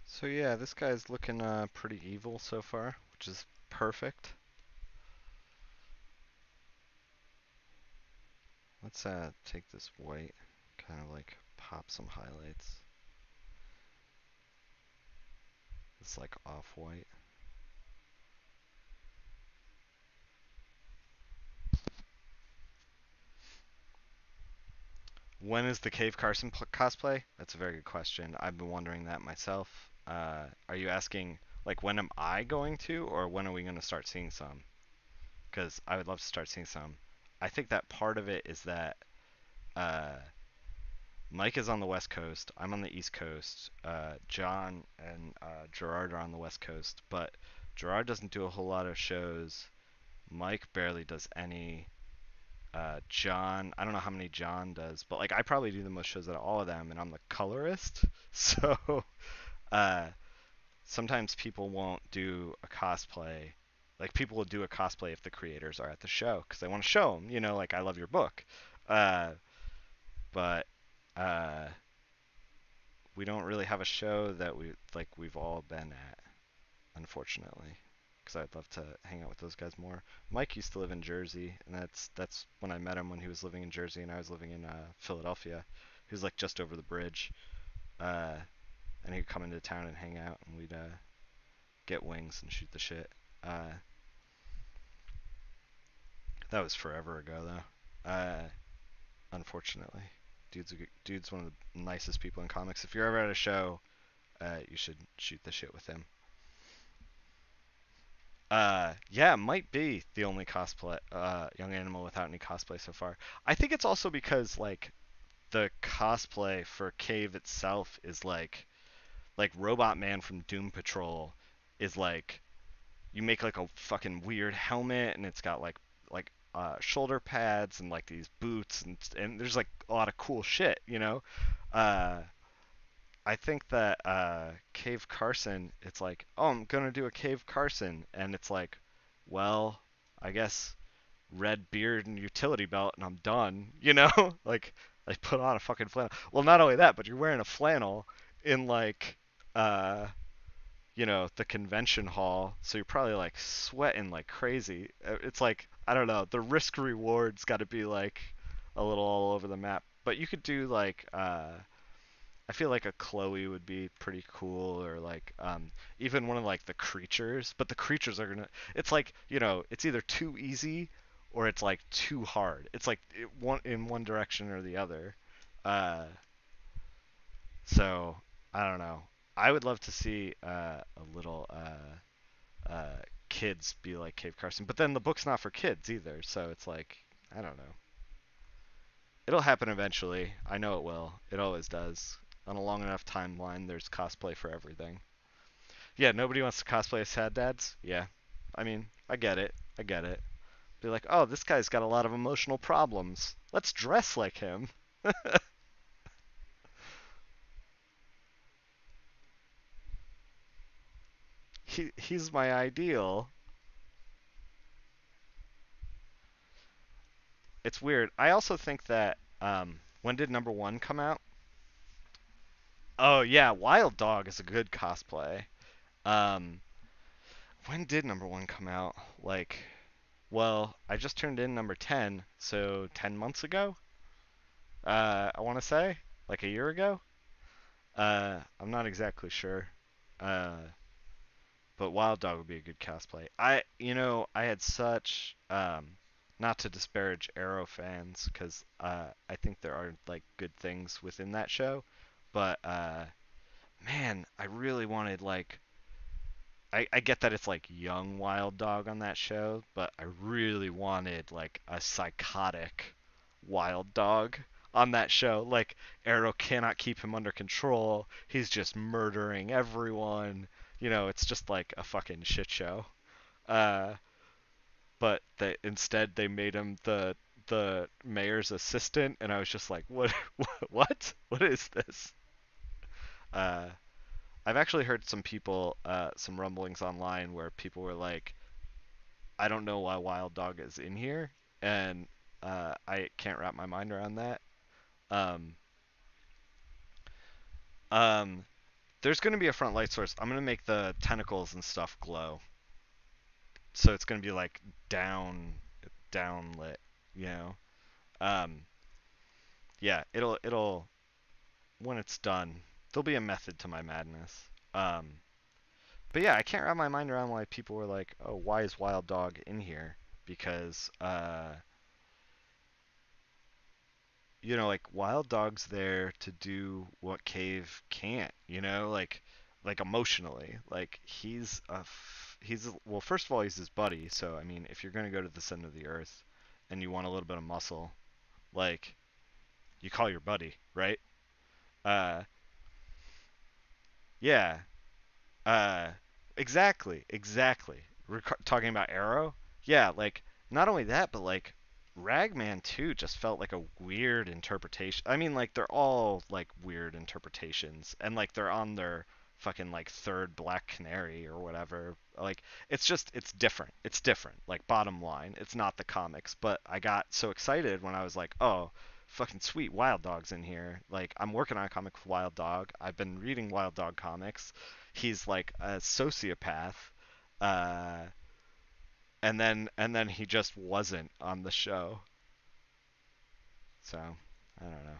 So yeah, this guy's looking pretty evil so far, which is perfect. Let's take this white, kind of like pop some highlights. It's like off-white. When is the Cave Carson cosplay? That's a very good question. I've been wondering that myself. Are you asking like when am I going to, or when are we going to start seeing some? Because I would love to start seeing some. I think that part of it is that uh, Mike is on the West Coast. I'm on the East Coast. John and Gerard are on the West Coast, but Gerard doesn't do a whole lot of shows. Mike barely does any. John, I don't know how many John does, but like I probably do the most shows out of all of them, and I'm the colorist. So uh, sometimes people won't do a cosplay. Like people will do a cosplay if the creators are at the show because they want to show them, like I love your book. Uh, but uh, we don't really have a show that we've all been at, unfortunately. Because I'd love to hang out with those guys more. Mike used to live in Jersey, and that's when I met him when he was living in Jersey and I was living in Philadelphia. He was like just over the bridge, uh, and he'd come into town and hang out, and we'd get wings and shoot the shit. Uh, that was forever ago though. Unfortunately, dude's one of the nicest people in comics. If you're ever at a show, you should shoot the shit with him. Yeah, it might be the only cosplay, young animal without any cosplay so far. I think it's also because like the cosplay for Cave itself is like Robot Man from Doom Patrol is like you make like a fucking weird helmet and it's got like shoulder pads and like these boots and there's like a lot of cool shit. Uh, I think that Cave Carson, it's like, oh, I'm gonna do a Cave Carson, and it's like, well, I guess red beard and utility belt, and I'm done. Like, I put on a fucking flannel. Well, not only that, but you're wearing a flannel in like, uh, the convention hall, so you're probably like sweating like crazy. It's like, I don't know, the risk reward's got to be like a little all over the map. But you could do like, I feel like a Chloe would be pretty cool, or like even one of like the creatures. But the creatures are gonna. It's like it's either too easy or it's like too hard. It's like one in one direction or the other. Uh, so I don't know. I would love to see a little kids be like Cave Carson, but then the book's not for kids either. So it's like I don't know. It'll happen eventually. I know it will. It always does. On a long enough timeline, there's cosplay for everything. Yeah, nobody wants to cosplay as Sad Dads. Yeah. I mean, I get it. I get it. Be like, oh, this guy's got a lot of emotional problems. Let's dress like him. He's my ideal. It's weird. I also think that when did number one come out? Oh yeah, Wild Dog is a good cosplay. Um, when did number one come out? Like, well, I just turned in number 10, so 10 months ago? I want to say? Like a year ago? I'm not exactly sure. Uh, but Wild Dog would be a good cosplay. I had such, not to disparage Arrow fans, because I think there are, like, good things within that show, but, man, I really wanted, like, I get that it's like young Wild Dog on that show, but I really wanted like a psychotic Wild Dog on that show. Like Arrow cannot keep him under control. He's just murdering everyone. It's just like a fucking shit show. Uh, but instead they made him the mayor's assistant, and I was just like, what, what is this? Uh, I've actually heard some people, some rumblings online where people were like, I don't know why Wild Dog is in here, and I can't wrap my mind around that. Um, um, there's going to be a front light source. I'm going to make the tentacles and stuff glow, so it's going to be like down lit, you know. Um, yeah, it'll when it's done, there'll be a method to my madness. But yeah, I can't wrap my mind around why people were like, "Oh, why is Wild Dog in here?" Because like Wild Dog's there to do what Cave can't, like emotionally. Like well, first of all, he's his buddy, so I mean, if you're going to go to the center of the earth and you want a little bit of muscle, like you call your buddy, right? Uh yeah. Uh exactly, exactly. Talking about Arrow? Yeah, like not only that, but like Ragman too just felt like a weird interpretation. I mean, like they're all like weird interpretations, and like they're on their fucking like third Black Canary or whatever. Like it's different. It's different. Like bottom line, it's not the comics. But I got so excited when I was like, oh, fucking sweet, Wild Dog's in here. Like I'm working on a comic with Wild Dog. I've been reading Wild Dog comics. He's like a sociopath. Uh, and then he just wasn't on the show. So I don't know.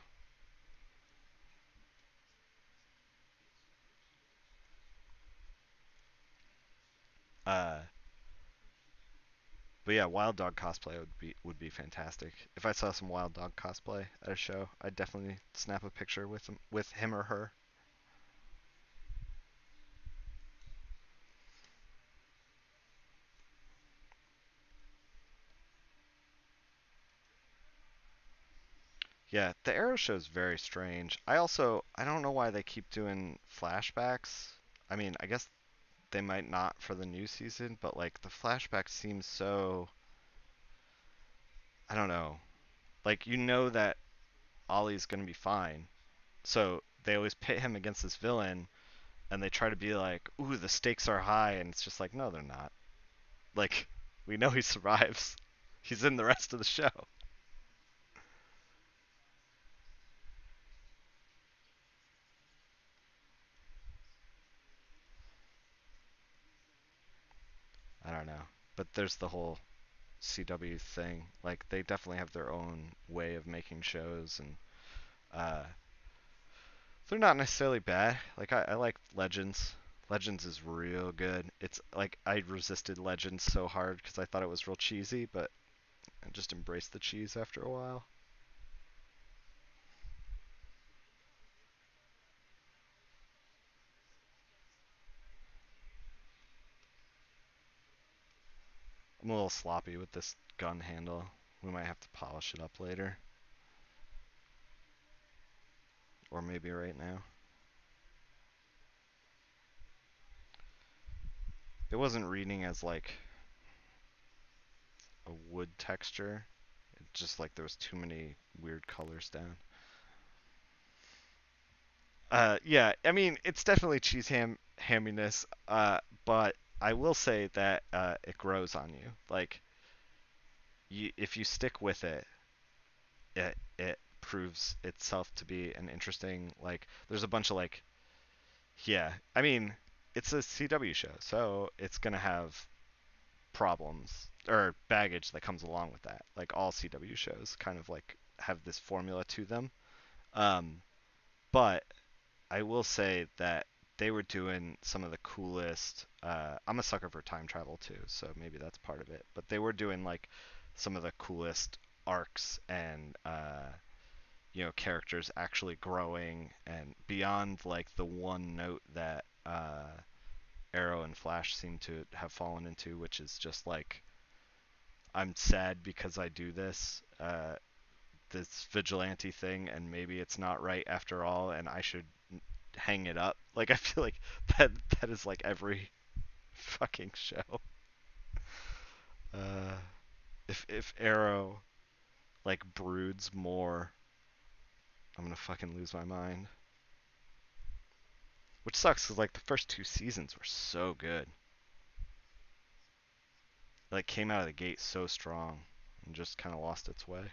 Uh, but yeah, Wild Dog cosplay would be fantastic. If I saw some Wild Dog cosplay at a show, I'd definitely snap a picture with him or her. Yeah, the Arrow show is very strange. I don't know why they keep doing flashbacks. I mean, I guess they might not for the new season, but like the flashback seems so, I don't know. Like that Ollie's gonna be fine, so they always pit him against this villain, and they try to be like, "Ooh, the stakes are high," and it's just like, no, they're not. Like, we know he survives. He's in the rest of the show. I don't know, but there's the whole CW thing. Like, they definitely have their own way of making shows, and uh, they're not necessarily bad. Like, I like Legends. Legends is real good. It's like I resisted Legends so hard because I thought it was real cheesy, but I just embraced the cheese after a while. I'm a little sloppy with this gun handle. We might have to polish it up later, or maybe right now. It wasn't reading as like a wood texture. It just like there was too many weird colors down. Yeah, I mean it's definitely cheese hamminess. But I will say that it grows on you. Like if you stick with it, it proves itself to be an interesting like. There's a bunch of like, yeah. I mean it's a CW show, so it's gonna have problems or baggage that comes along with that. Like all CW shows kind of like have this formula to them. Um, but I will say that they were doing some of the coolest. I'm a sucker for time travel too, so maybe that's part of it. But they were doing like some of the coolest arcs and characters actually growing and beyond like the one note that Arrow and Flash seem to have fallen into, which is just like I'm sad because I do this vigilante thing, and maybe it's not right after all, and I should hang it up. Like I feel like that that is like every fucking show. Uh, if Arrow like broods more, I'm gonna fucking lose my mind. Which sucks because like the first two seasons were so good. It, like came out of the gate so strong, and just kind of lost its way.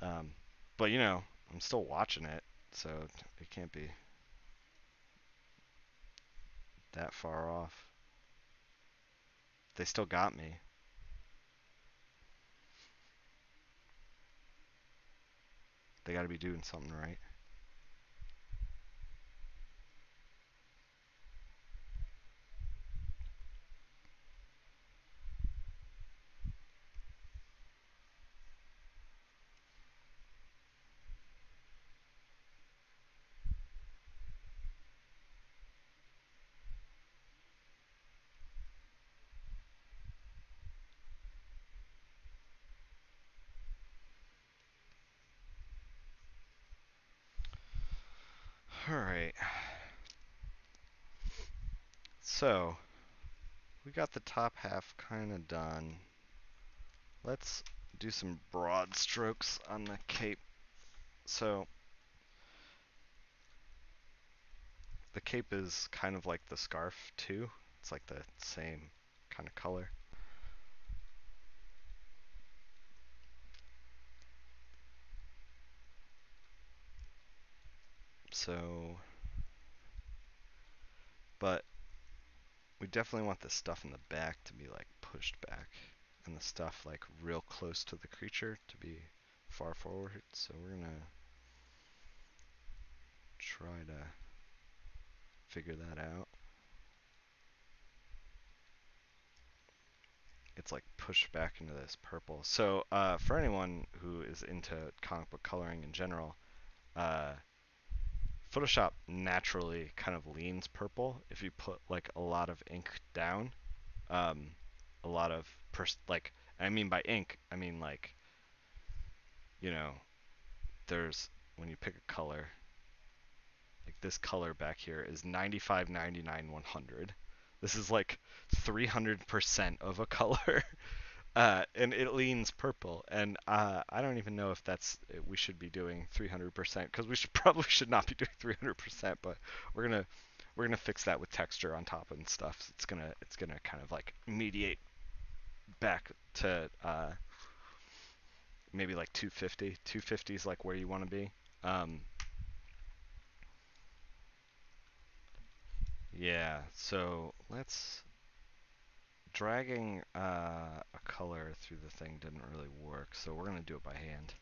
Um, but I'm still watching it, so it can't be that far off. They still got me. They got to be doing something right. All right. So, we got the top half kind of done. Let's do some broad strokes on the cape. So, the cape is kind of like the scarf too. It's like the same kind of color. So, but we definitely want the stuff in the back to be like pushed back and the stuff like real close to the creature to be far forward. So we're gonna try to figure that out. It's like pushed back into this purple. So for anyone who is into comic book coloring in general, uh, Photoshop naturally kind of leans purple if you put like a lot of ink down. Um, a lot of like I mean by ink, I mean like you know there's when you pick a color like this color back here is 95, 99, 100. This is like 300% of a color. And it leans purple, and I don't even know if that's we should be doing 300% because we should probably should not be doing 300%, but we're gonna we're gonna fix that with texture on top and stuff. It's gonna kind of like mediate back to maybe like 250. 250 is like where you want to be. Um, yeah, so let's dragging a color through the thing didn't really work, so we're gonna do it by hand.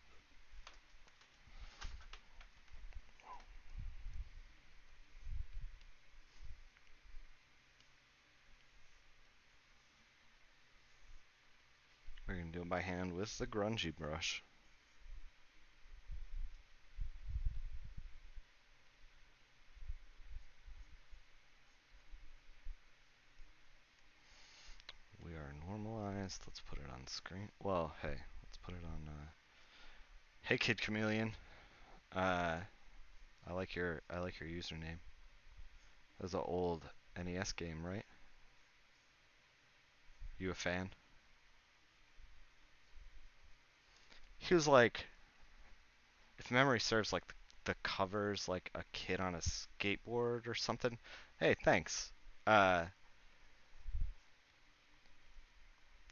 We're gonna do it by hand with the grungy brush. We are normalized. Let's put it on screen. Well, hey, let's put it on. Hey, Kid Chameleon. Uh, I like your username. That was an old NES game, right? You a fan? He was like, if memory serves, like the covers like a kid on a skateboard or something. Hey, thanks. Uh,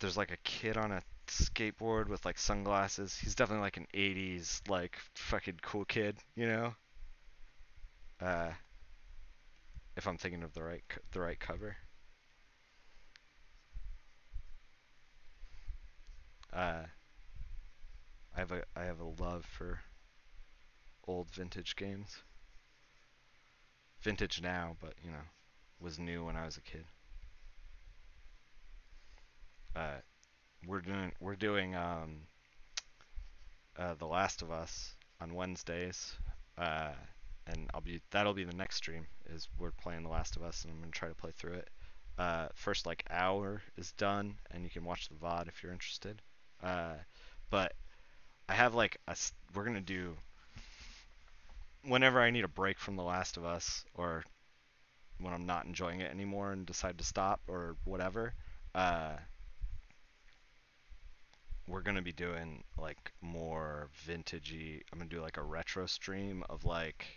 there's like a kid on a skateboard with like sunglasses. He's definitely like an 80s like fucking cool kid, you know? Uh, if I'm thinking of the right cover. Uh, I have a love for old vintage games. Vintage now, but was new when I was a kid. Uh, we're doing The Last of Us on Wednesdays, uh, and that'll be the next stream. Is we're playing The Last of Us, and I'm gonna try to play through it. First like hour is done, and you can watch the VOD if you're interested. Uh, but I have like we're gonna do whenever I need a break from The Last of Us, or when I'm not enjoying it anymore and decide to stop or whatever. Uh, we're gonna be doing like more vintagey. I'm gonna do like a retro stream of like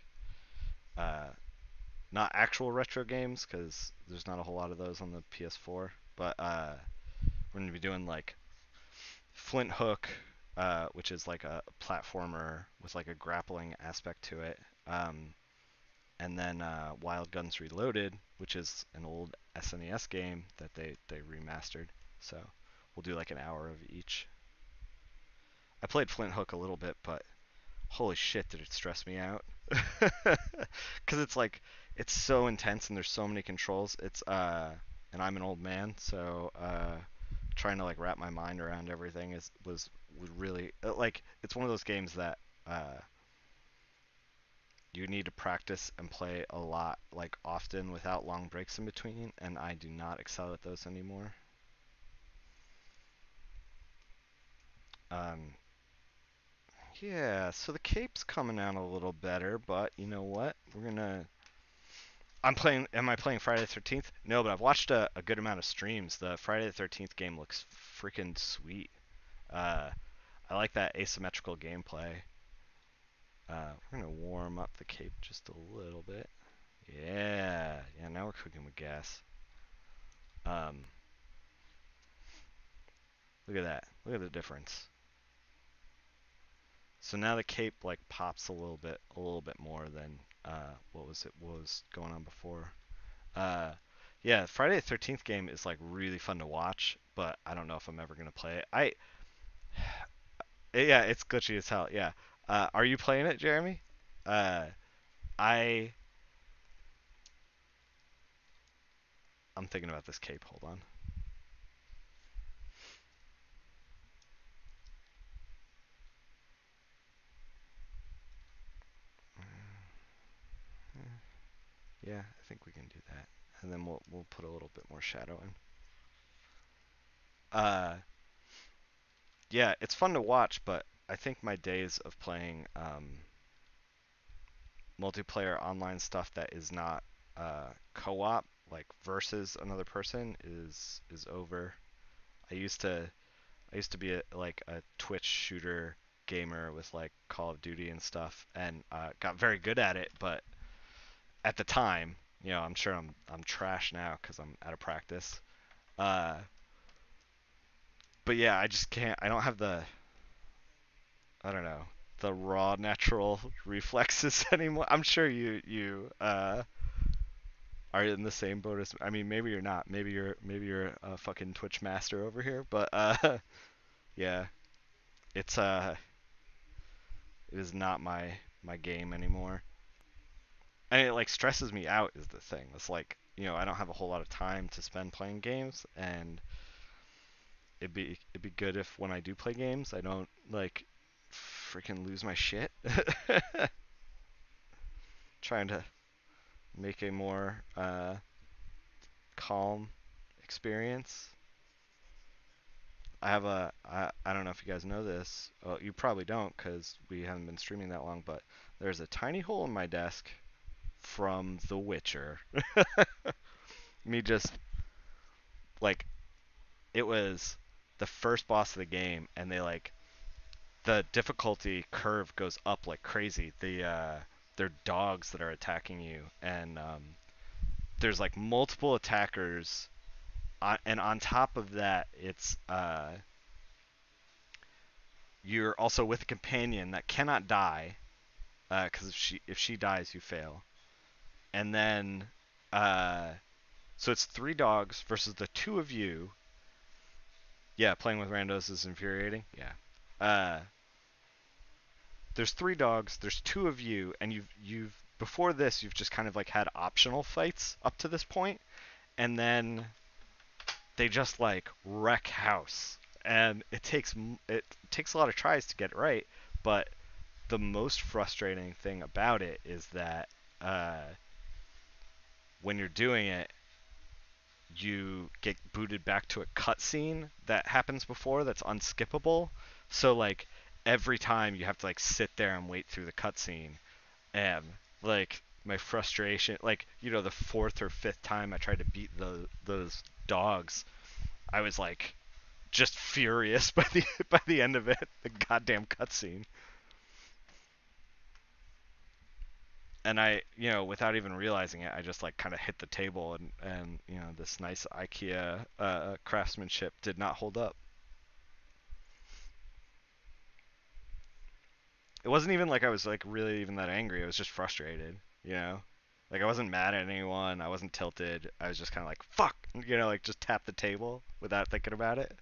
uh, not actual retro games because there's not a whole lot of those on the PS4, but we're gonna be doing like Flint Hook, which is like a platformer with like a grappling aspect to it. And then Wild Guns Reloaded, which is an old SNES game that they remastered. So we'll do like an hour of each. I played Flint Hook a little bit, but holy shit, did it stress me out? Because it's like it's so intense and there's so many controls. And I'm an old man, so trying to like wrap my mind around everything was really like it's one of those games that you need to practice and play a lot, like often without long breaks in between, and I do not excel at those anymore. Um, Yeah, so the cape's coming out a little better, but you know what? I'm playing. Am I playing Friday the 13th? No, but I've watched a good amount of streams. The Friday the 13th game looks freaking sweet. Uh, I like that asymmetrical gameplay. We're gonna warm up the cape just a little bit. Yeah, yeah. Now we're cooking with gas. Um, Look at that. Look at the difference. So now the cape like pops a little bit more than what was going on before. Uh, yeah, Friday the 13th game is like really fun to watch, but I don't know if I'm ever gonna play it. Yeah, it's glitchy as hell. Yeah. Are you playing it, Jeremy? Uh, I I'm thinking about this cape. Hold on. Yeah, I think we can do that, and then we'll put a little bit more shadow in. Uh, yeah, it's fun to watch, but I think my days of playing multiplayer online stuff that is not co-op, like versus another person, is over. I used to I used to be like a Twitch shooter gamer with like Call of Duty and stuff, and got very good at it. But at the time, I'm sure I'm trash now because I'm out of practice. Uh, but yeah, I just can't. I don't have I don't know, the raw natural reflexes anymore. I'm sure you are in the same boat as. I mean, maybe you're not. Maybe you're a fucking Twitch master over here. But yeah, it's it is not my game anymore. And it like stresses me out is the thing. It's like, I don't have a whole lot of time to spend playing games, and it'd be good if when I do play games, I don't like freaking lose my shit. Trying to make a more calm experience. I don't know if you guys know this. Well, you probably don't because we haven't been streaming that long, but there's a tiny hole in my desk from The Witcher. Me just like it was the first boss of the game, and the difficulty curve goes up like crazy. They're dogs that are attacking you, and there's like multiple attackers, and on top of that, it's you're also with a companion that cannot die, because if she dies, you fail. And then uh, so it's three dogs versus the two of you. Yeah, playing with randos is infuriating. Yeah. Uh, there's three dogs. There's two of you, and you've before this you've just kind of like had optional fights up to this point, and then they just like wreck house, and it takes a lot of tries to get it right, but the most frustrating thing about it is that uh, when you're doing it, you get booted back to a cutscene that happens before that's unskippable. So like every time you have to like sit there and wait through the cutscene, and like my frustration, like the fourth or fifth time I tried to beat those dogs, I was like just furious by the end of it, the goddamn cutscene. And without even realizing it, I just like kind of hit the table, and this nice IKEA craftsmanship did not hold up. It wasn't even like I was like really even that angry. I was just frustrated, you know. Like I wasn't mad at anyone. I wasn't tilted. I was just kind of like fuck, like just tap the table without thinking about it.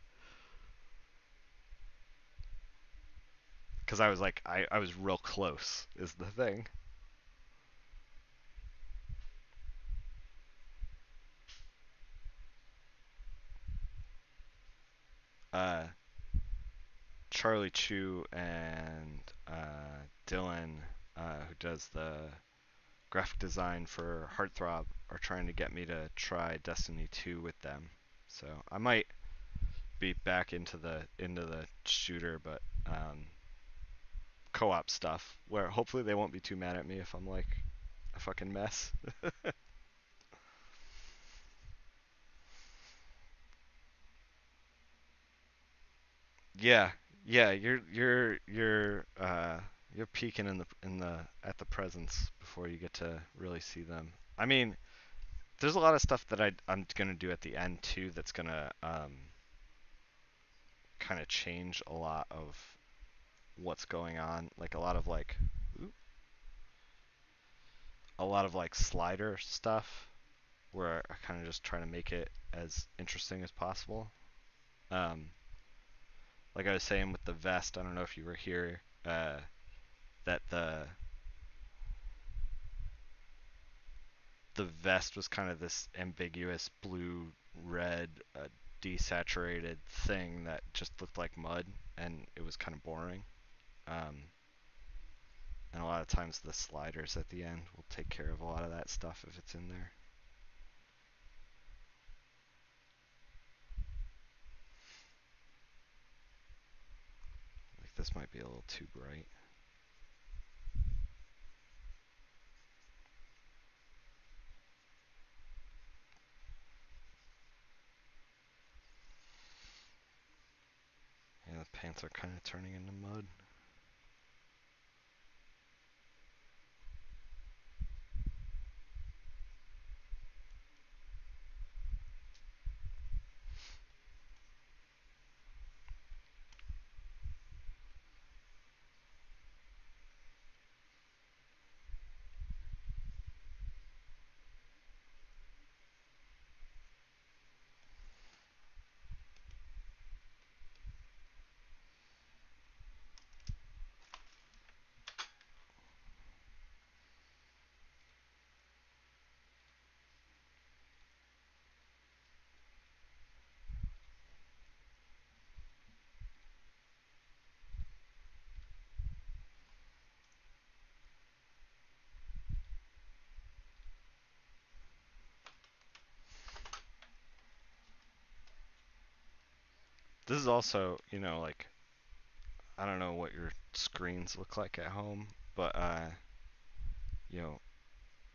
Because I was like I was real close is the thing. Uh, Charlie Chu and Dylan, who does the graphic design for Heartthrob, are trying to get me to try Destiny 2 with them. So I might be back into the shooter, but co-op stuff where hopefully they won't be too mad at me if I'm like a fucking mess. Yeah, yeah, you're peeking in the at the presents before you get to really see them. I mean, there's a lot of stuff that I'm gonna do at the end too that's gonna kind of change a lot of what's going on. Like ooh, a lot of like slider stuff where I kind of just try to make it as interesting as possible. Um, like I was saying with the vest, I don't know if you were here, that the vest was kind of this ambiguous blue red desaturated thing that just looked like mud and it was kind of boring. Um, and a lot of times the sliders at the end will take care of a lot of that stuff if it's in there. Like this might be a little too bright. Yeah, the pants are kind of turning into mud. This is also, like I don't know what your screens look like at home, but you know,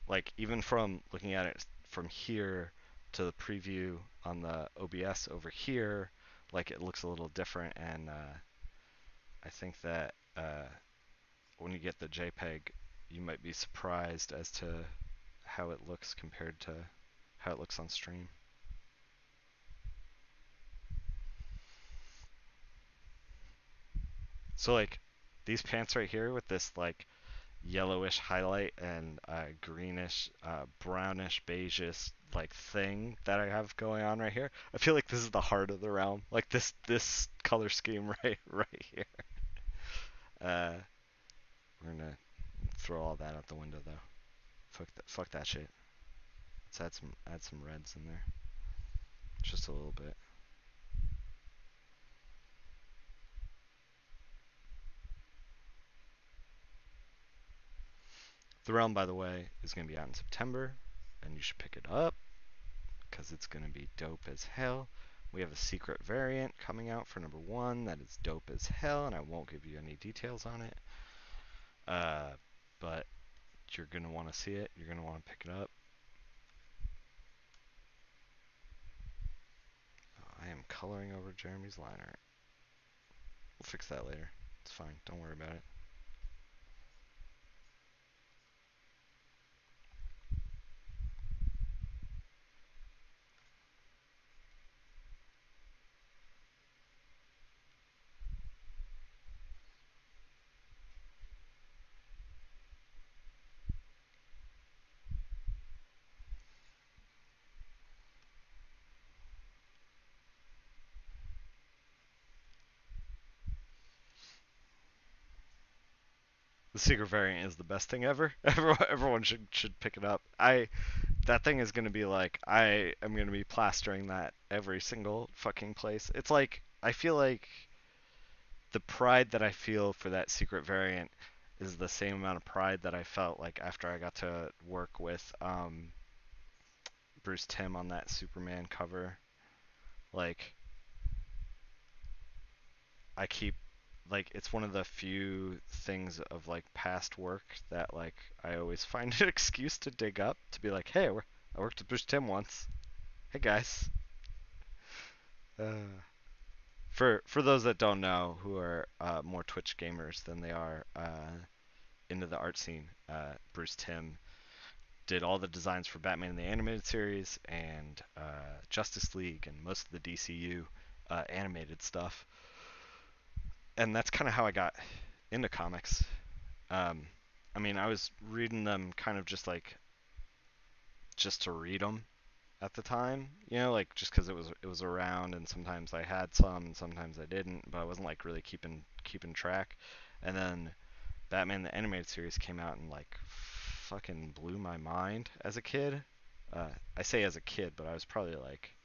like even from looking at it from here to the preview on the OBS over here, like it looks a little different, and I think that when you get the JPEG, you might be surprised as to how it looks compared to how it looks on stream. So like these pants right here with this like yellowish highlight and greenish, brownish, beigeish like thing that I have going on right here. I feel like this is the heart of the realm. Like this color scheme right here. Uh, we're gonna throw all that out the window though. Fuck that shit. Let's add some reds in there, just a little bit. The realm, by the way, is gonna be out in September, and you should pick it up because it's gonna be dope as hell. We have a secret variant coming out for number one that is dope as hell, and I won't give you any details on it. Uh, but you're gonna want to see it. You're gonna want to pick it up. I am coloring over Jeremy's liner. We'll fix that later. It's fine. Don't worry about it. The secret variant is the best thing ever. Everyone should pick it up. That thing is gonna be like I am gonna be plastering that every single fucking place. It's like I feel like the pride that I feel for that secret variant is the same amount of pride that I felt like after I got to work with Bruce Timm on that Superman cover. Like I keep like it's one of the few things of like past work that like I always find an excuse to dig up to be like, hey, I worked with Bruce Tim once. Hey guys. Uh, for those that don't know, who are more Twitch gamers than they are into the art scene, Bruce Tim did all the designs for Batman the Animated Series and Justice League and most of the DCU animated stuff. And that's kind of how I got into comics. Um, I mean, I was reading them kind of just to read them at the time, like just because it was around, and sometimes I had some, and sometimes I didn't, but I wasn't like really keeping track. And then Batman the Animated Series came out and like fucking blew my mind as a kid. I say as a kid, but I was probably like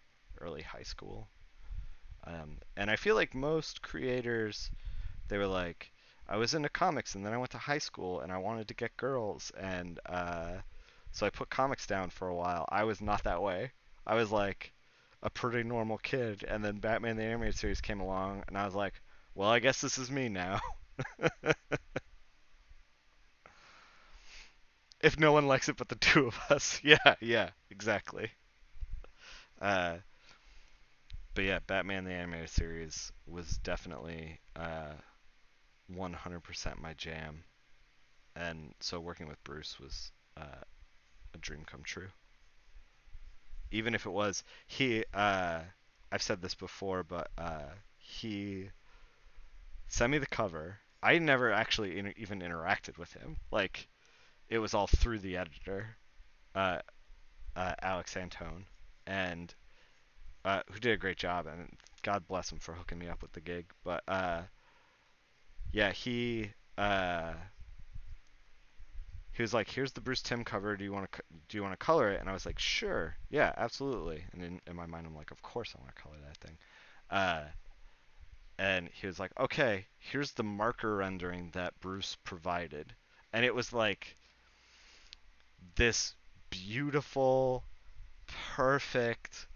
early high school. And I feel like most creators, they were like, I was into comics and then I went to high school and I wanted to get girls, and so I put comics down for a while. I was not that way. I was like a pretty normal kid, and then Batman the Animated Series came along and I was like, well, I guess this is me now. If no one likes it but the two of us. Yeah, yeah, exactly. Uh, but yeah, Batman the Animated Series was definitely 100% my jam, and so working with Bruce was a dream come true. Even if it was I've said this before, but he sent me the cover. I never actually even interacted with him. Like it was all through the editor, uh, Alex Antone, and who did a great job, and God bless him for hooking me up with the gig. But yeah, he was like, "Here's the Bruce Timm cover. Do you want to color it?" And I was like, "Sure, yeah, absolutely." And in my mind, I'm like, "Of course I want to color that thing." Uh, and he was like, "Okay, here's the marker rendering that Bruce provided," and it was like this beautiful, perfect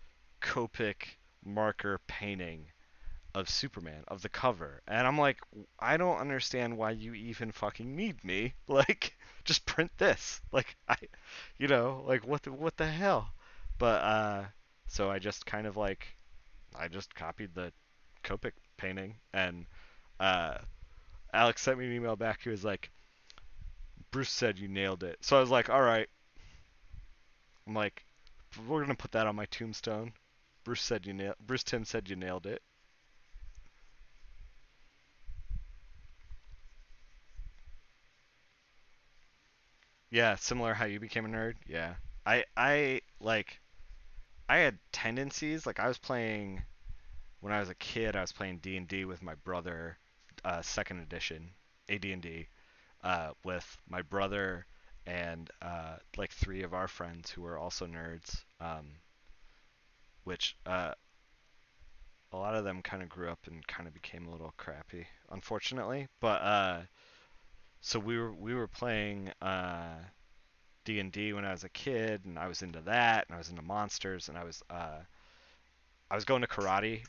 Copic marker painting of Superman, of the cover. And I'm like, I don't understand why you even fucking need me. Like, just print this. Like like what the hell? But so I just kind of like I just copied the Copic painting, and uh Alex sent me an email back. He was like, Bruce said you nailed it. So I was like, all right. I'm like, we're gonna put that on my tombstone. Bruce Tim said you nailed it. Yeah, similar how you became a nerd. Yeah. I like I had tendencies like I was playing when I was a kid. I was playing D&D with my brother, second edition AD&D, with my brother and like three of our friends who were also nerds. Which a lot of them kind of grew up and kind of became a little crappy, unfortunately. But so we were playing D&D when I was a kid, and I was into that, and I was into monsters, and I was going to karate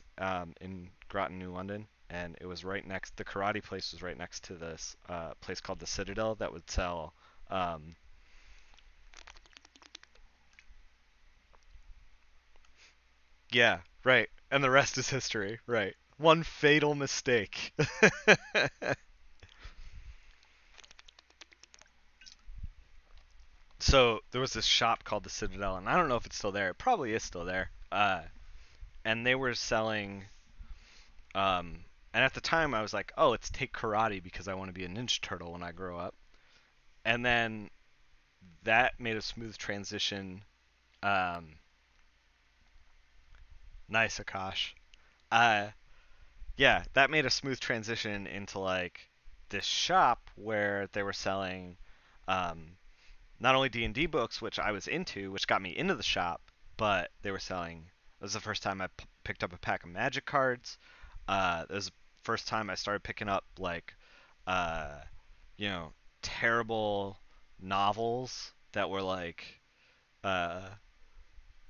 in Groton, New London, and it was right next. The karate place was right next to this place called the Citadel that would sell. Um, yeah, right, and the rest is history. Right, one fatal mistake. So there was this shop called the Citadel, and I don't know if it's still there. It probably is still there. And they were selling. And at the time, I was like, "Oh, let's take karate because I want to be a Ninja Turtle when I grow up." And then that made a smooth transition. Um, nice, Akash. Uh, yeah, that made a smooth transition into like this shop where they were selling um, not only D&D books, which I was into, which got me into the shop, but they were selling. It was the first time I picked up a pack of Magic cards. It was the first time I started picking up like, uh, you know, terrible novels that were like, uh,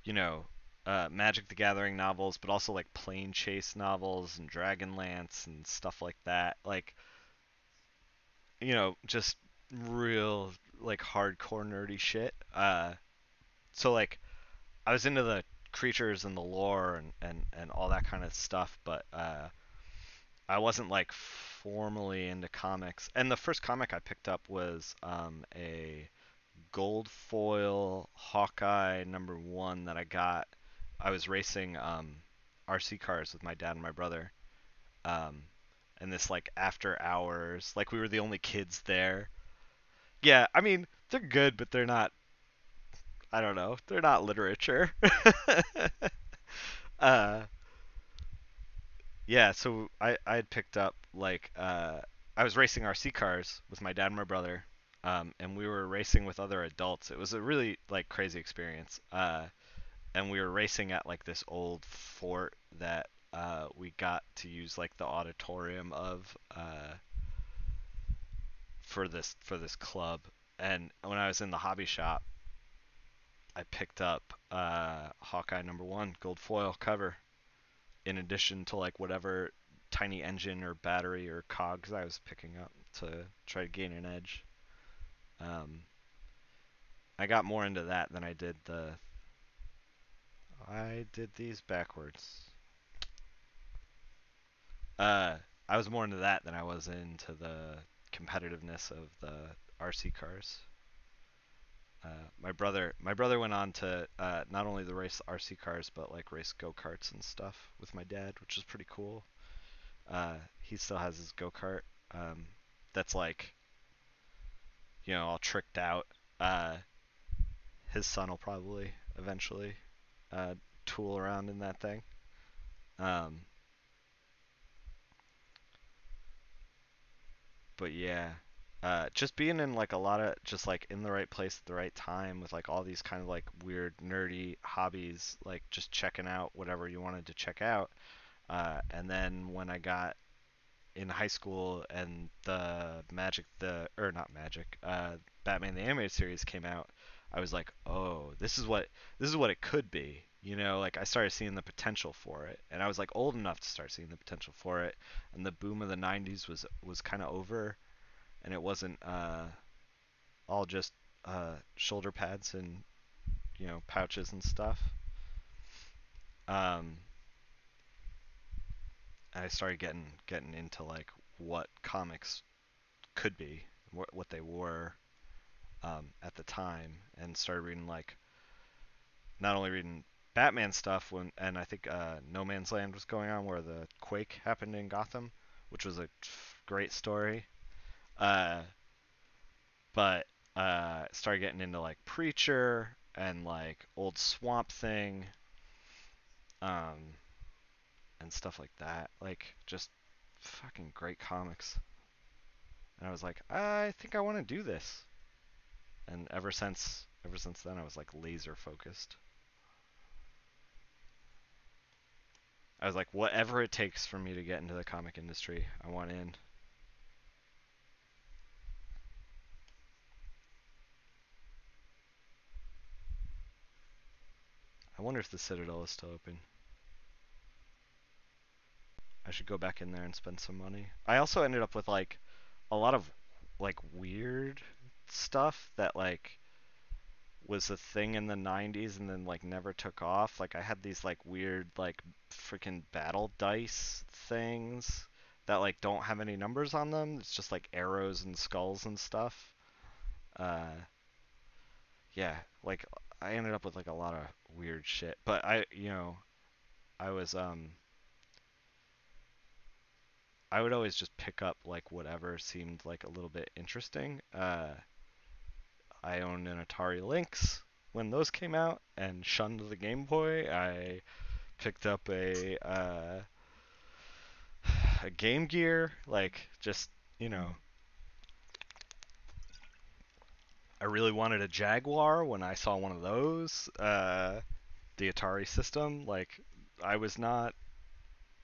you know, Magic the Gathering novels, but also like Plane Chase novels and Dragonlance and stuff like that. Like, just real like hardcore nerdy shit. So like I was into the creatures and the lore and all that kind of stuff, but I wasn't like formally into comics. And the first comic I picked up was a gold foil Hawkeye #1 that I got. I was racing RC cars with my dad and my brother. Um, and this like after hours, like we were the only kids there. Yeah, I mean, they're good, but they're not, I don't know, they're not literature. uh yeah, so I had picked up like I was racing RC cars with my dad and my brother. And we were racing with other adults. It was a really like crazy experience. And we were racing at like this old fort that we got to use like the auditorium of for this club. And when I was in the hobby shop, I picked up Hawkeye #1 gold foil cover in addition to like whatever tiny engine or battery or cogs I was picking up to try to gain an edge. Um, I got more into that than I did the. I did these backwards. Uh, I was more into that than I was into the competitiveness of the RC cars. My brother went on to not only the race RC cars but like race go karts and stuff with my dad, which is pretty cool. He still has his go kart. Um, that's like all tricked out. Uh, his son will probably eventually uh, tool around in that thing. Um, but yeah, just being in like a lot of just like in the right place at the right time with like all these kind of like weird nerdy hobbies, like just checking out whatever you wanted to check out. And then when I got in high school and the Magic the or not Magic, Batman the Animated Series came out, I was like, "Oh, this is what it could be." Like I started seeing the potential for it. And I was like old enough to start seeing the potential for it. And the boom of the 90s was kind of over and it wasn't all just shoulder pads and, pouches and stuff. Um and I started getting into like what comics could be, what they were at the time, and started reading like not only reading Batman stuff and I think No Man's Land was going on where the quake happened in Gotham, which was a great story. Uh, but started getting into like Preacher and like old Swamp Thing, um, and stuff like that. Like just fucking great comics. And I was like, I think I want to do this. And ever since then, I was like laser focused. I was like, whatever it takes for me to get into the comic industry, I want in. I wonder if the Citadel is still open. I should go back in there and spend some money. I also ended up with like a lot of like weird stuff that like was a thing in the 90s and then like never took off. Like I had these like weird like freaking battle dice things that like don't have any numbers on them. It's just like arrows and skulls and stuff. Uh yeah, like I ended up with like a lot of weird shit. But I was I would always just pick up like whatever seemed like a little bit interesting. I owned an Atari Lynx when those came out and shunned the Game Boy. I picked up a Game Gear, like just you know, I really wanted a Jaguar when I saw one of those. The Atari system, like I was not.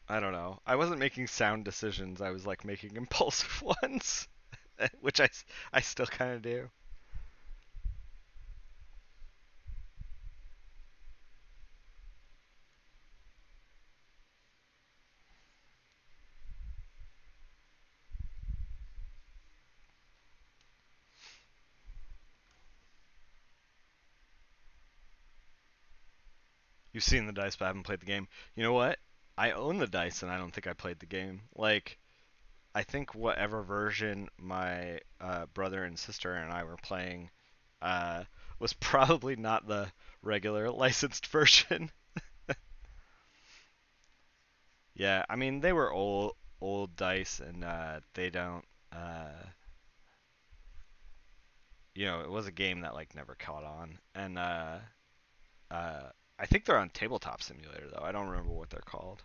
I don't know. I wasn't making sound decisions. I was like making impulsive ones, which I still kind of do. You've seen the dice, but haven't played the game. You know what? I own the dice, and I don't think I played the game. Like, I think whatever version my brother and sister and I were playing uh, was probably not the regular licensed version. Yeah, I mean they were old dice, and they don't. Uh, it was a game that like never caught on, and uh, I think they're on Tabletop Simulator though. I don't remember what they're called,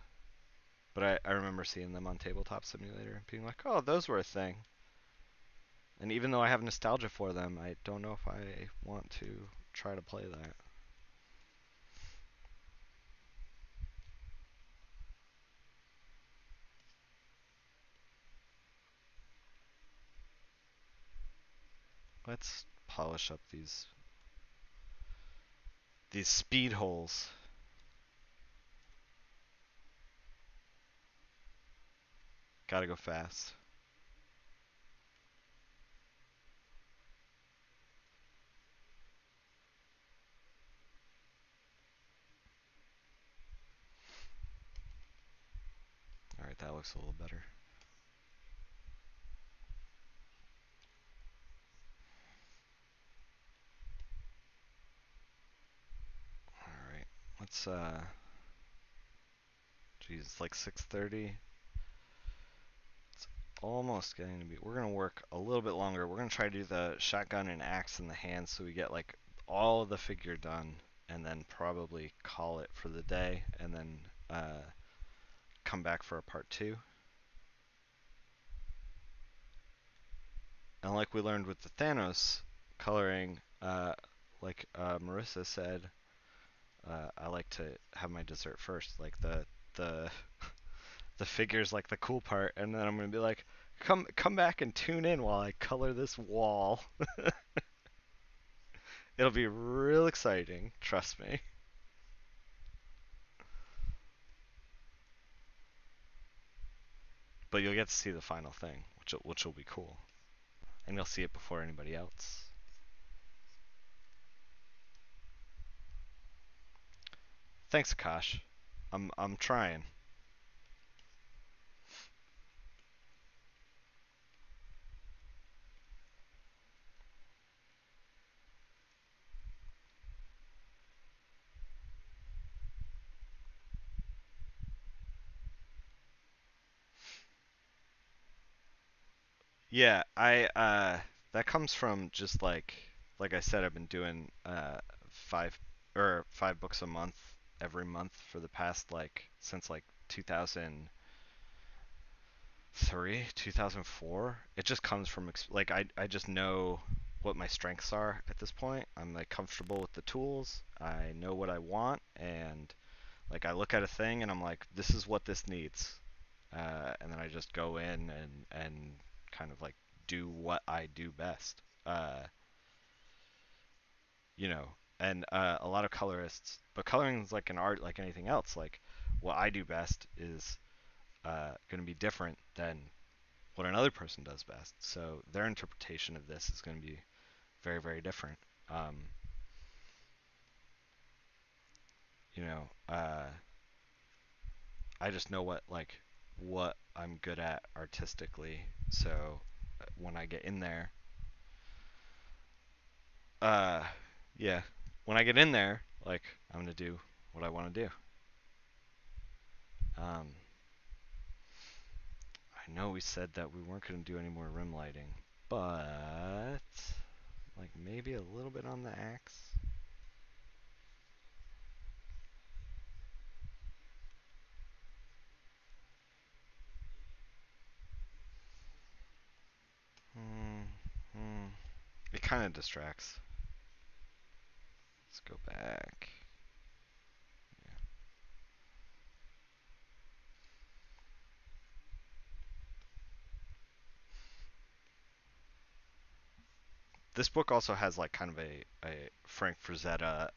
but I remember seeing them on Tabletop Simulator and being like, oh, those were a thing. And even though I have nostalgia for them, I don't know if I want to try to play that. Let's polish up these speed holes. Gotta go fast. All right, that looks a little better. All right, let's geez, it's like 6:30. It's almost getting to be. We're gonna work a little bit longer. We're gonna try to do the shotgun and axe in the hand, so we get like all of the figure done, and then probably call it for the day, and then come back for a part two. And like we learned with the Thanos coloring, like Marissa said, I like to have my dessert first. Like the the figure's like the cool part, and then I'm gonna be like, come back and tune in while I color this wall. It'll be real exciting, trust me. But you'll get to see the final thing, which will be cool, and you'll see it before anybody else. Thanks, Akash. I'm trying. Yeah, I that comes from just like I said, I've been doing five or 5 books a month every month for the past like since like 2003, 2004. It just comes from like I just know what my strengths are at this point. I'm like comfortable with the tools. I know what I want, and like I look at a thing and I'm like, this is what this needs. And then I just go in and kind of like do what I do best. Uh, you know, and a lot of colorists, but coloring is like an art, like anything else. Like what I do best is going to be different than what another person does best. So their interpretation of this is going to be very, very different. Um, you know, I just know what I'm good at artistically. So when I get in there, uh, yeah, when I get in there, like I'm gonna do what I want to do. Um, I know we said that we weren't gonna do any more rim lighting, but like maybe a little bit on the axe. Hmm, hmm. It kind of distracts. Let's go back. Yeah. This book also has like kind of a Frank Frazetta,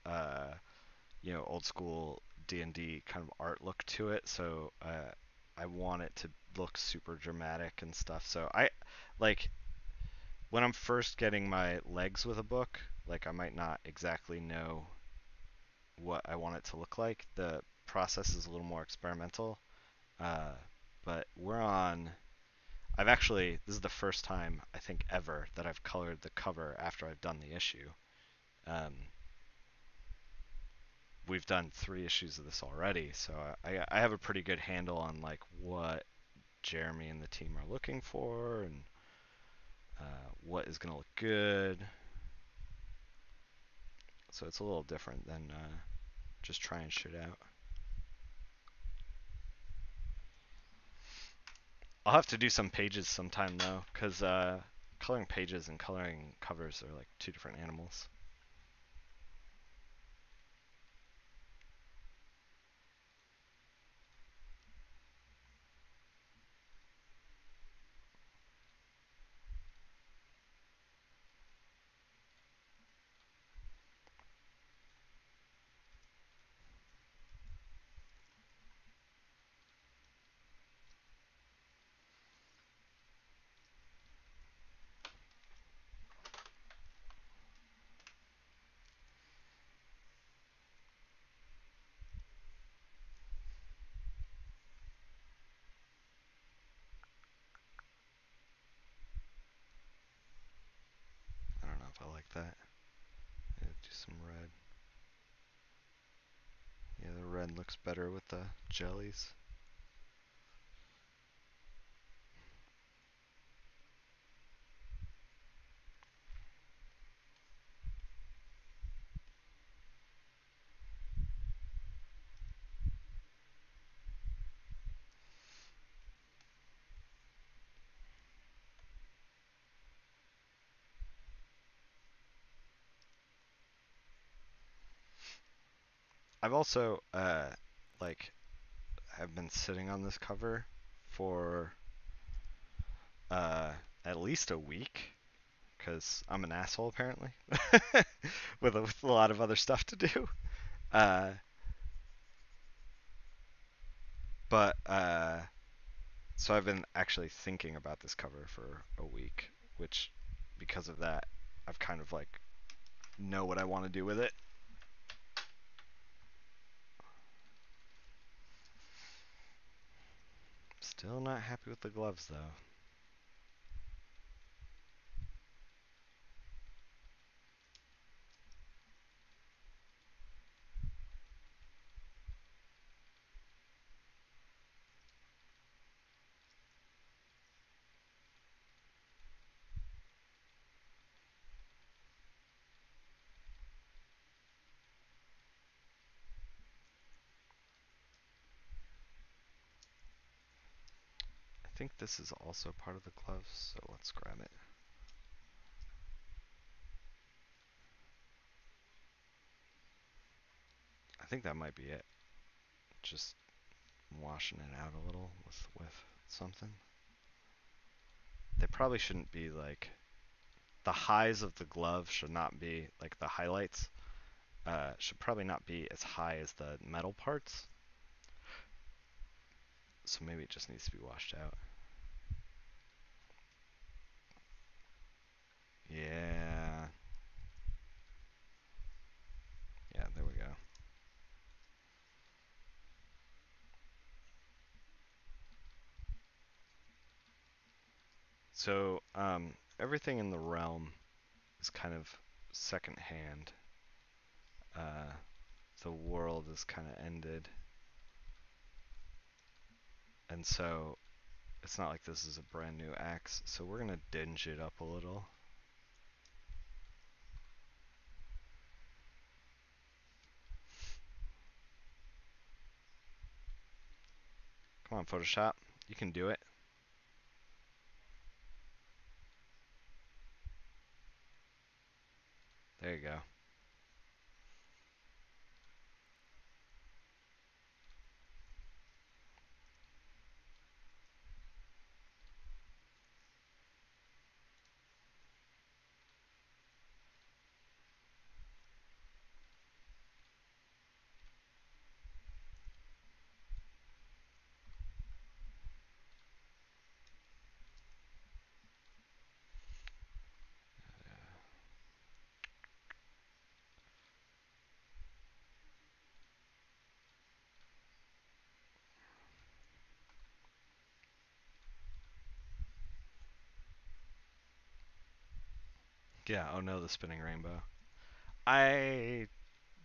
old school D&D kind of art look to it. So I want it to look super dramatic and stuff. So I like when I'm first getting my legs with a book, like I might not exactly know what I want it to look like. The process is a little more experimental, uh, but we're on. I've actually, this is the first time I think ever that I've colored the cover after I've done the issue. Um, we've done 3 issues of this already, so I have a pretty good handle on like what Jeremy and the team are looking for and what is going to look good. So it's a little different than just trying shit out. I'll have to do some pages sometime though, because coloring pages and coloring covers are like 2 different animals. I don't know if I like that. Yeah, do some red. Yeah, the red looks better with the jellies. I've also like have been sitting on this cover for uh, at least a week because I'm an asshole apparently, with a lot of other stuff to do. Uh, but so I've been actually thinking about this cover for a week, which because of that, I've kind of like know what I want to do with it. Still not happy with the gloves though. I think this is also part of the gloves, so let's grab it. I think that might be it. Just washing it out a little with something. They probably shouldn't be like the highs of the glove should not be like the highlights should probably not be as high as the metal parts. So maybe it just needs to be washed out. Yeah. Yeah, there we go. So everything in the realm is kind of secondhand. Uh, the world is kind of ended, and so it's not like this is a brand new axe. So we're gonna dinge it up a little. Come on, Photoshop, you can do it. There you go. Yeah, oh no, the spinning rainbow. I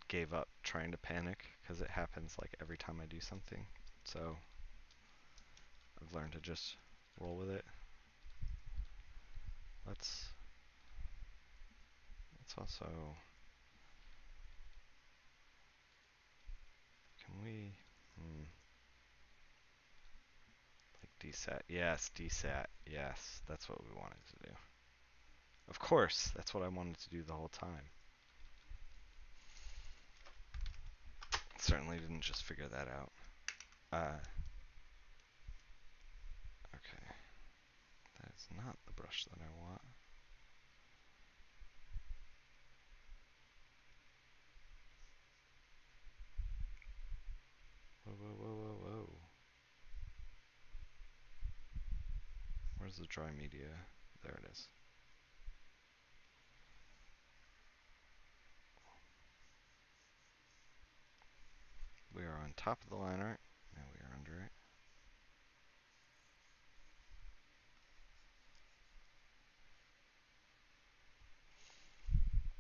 gave up trying to panic because it happens like every time I do something. So I've learned to just roll with it. Let's also, can we like desat? Yes, desat. Yes, that's what we wanted to do. Of course, that's what I wanted to do the whole time. Certainly didn't just figure that out. Okay, that is not the brush that I want. Whoa, whoa, whoa, whoa, whoa. Where's the dry media? There it is. We are on top of the line art. Now we are under it.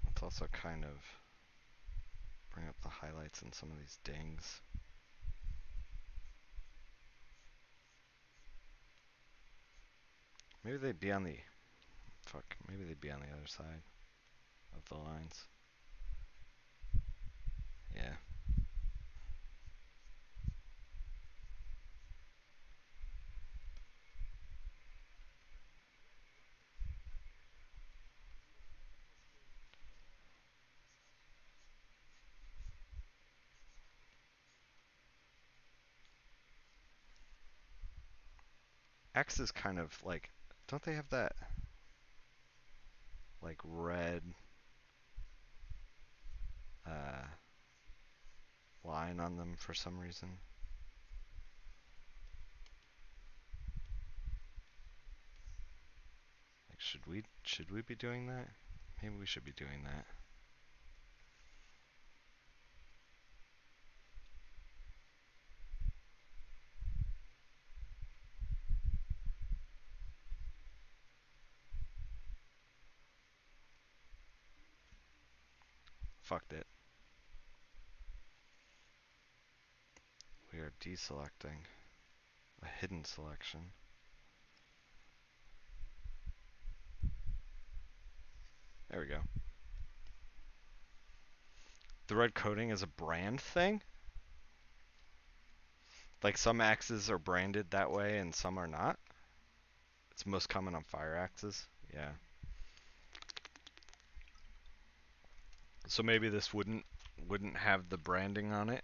Let's also kind of bring up the highlights in some of these dings. Maybe they'd be on the maybe they'd be on the other side of the lines. Yeah. X is kind of like, don't they have that like red uh, line on them for some reason? Like, should we be doing that? Maybe we should be doing that. Fucked it. We are deselecting a hidden selection. There we go. The red coating is a brand thing? Like some axes are branded that way and some are not? It's most common on fire axes. Yeah. So maybe this wouldn't have the branding on it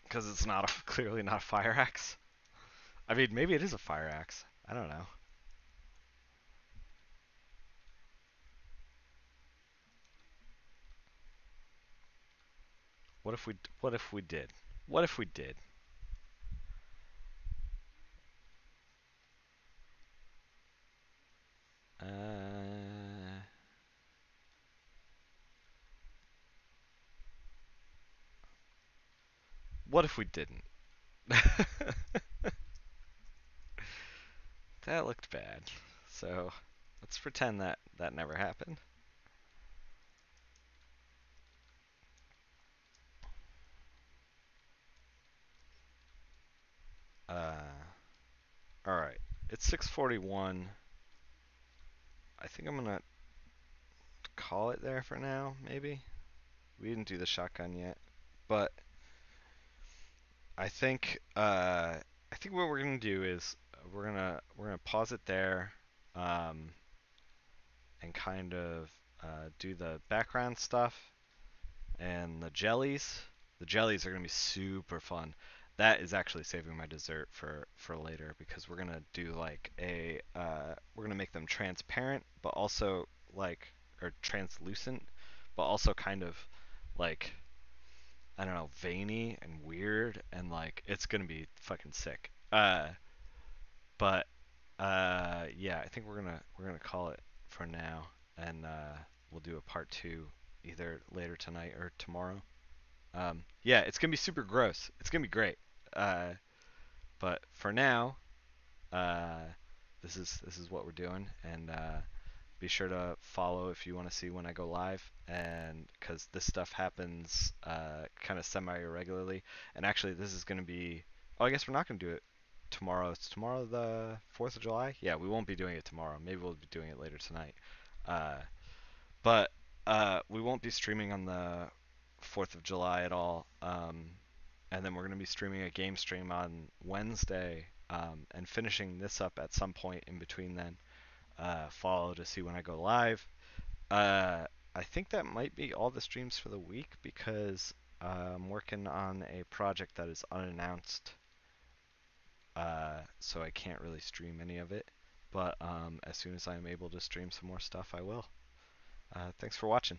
because it's not clearly not a fire axe. I mean, maybe it is a fire axe. I don't know. What if we did? What if we did? Uh, what if we didn't? That looked bad. So let's pretend that that never happened. All right. It's 6:41. I think I'm gonna call it there for now. Maybe we didn't do the shotgun yet, but I think what we're gonna do is we're gonna pause it there, um, and kind of do the background stuff and the jellies. The jellies are gonna be super fun. That is actually saving my dessert for later because we're gonna do like we're gonna make them transparent but also like or translucent but also kind of like I don't know, veiny and weird, and like it's gonna be fucking sick. But yeah, I think we're gonna call it for now, and we'll do a part two either later tonight or tomorrow. Yeah, it's gonna be super gross. It's gonna be great. Uh, but for now, uh, this is what we're doing, and Be sure to follow if you want to see when I go live, and because this stuff happens kind of semi irregularly. And actually, this is going to be. Oh, I guess we're not going to do it tomorrow. It's tomorrow the 4th of July? Yeah, we won't be doing it tomorrow. Maybe we'll be doing it later tonight. Uh, but we won't be streaming on the 4th of July at all. And then we're going to be streaming a game stream on Wednesday and finishing this up at some point in between then. Follow to see when I go live. Uh, I think that might be all the streams for the week because I'm working on a project that is unannounced, so I can't really stream any of it. But as soon as I'm able to stream some more stuff, I will. Thanks for watching.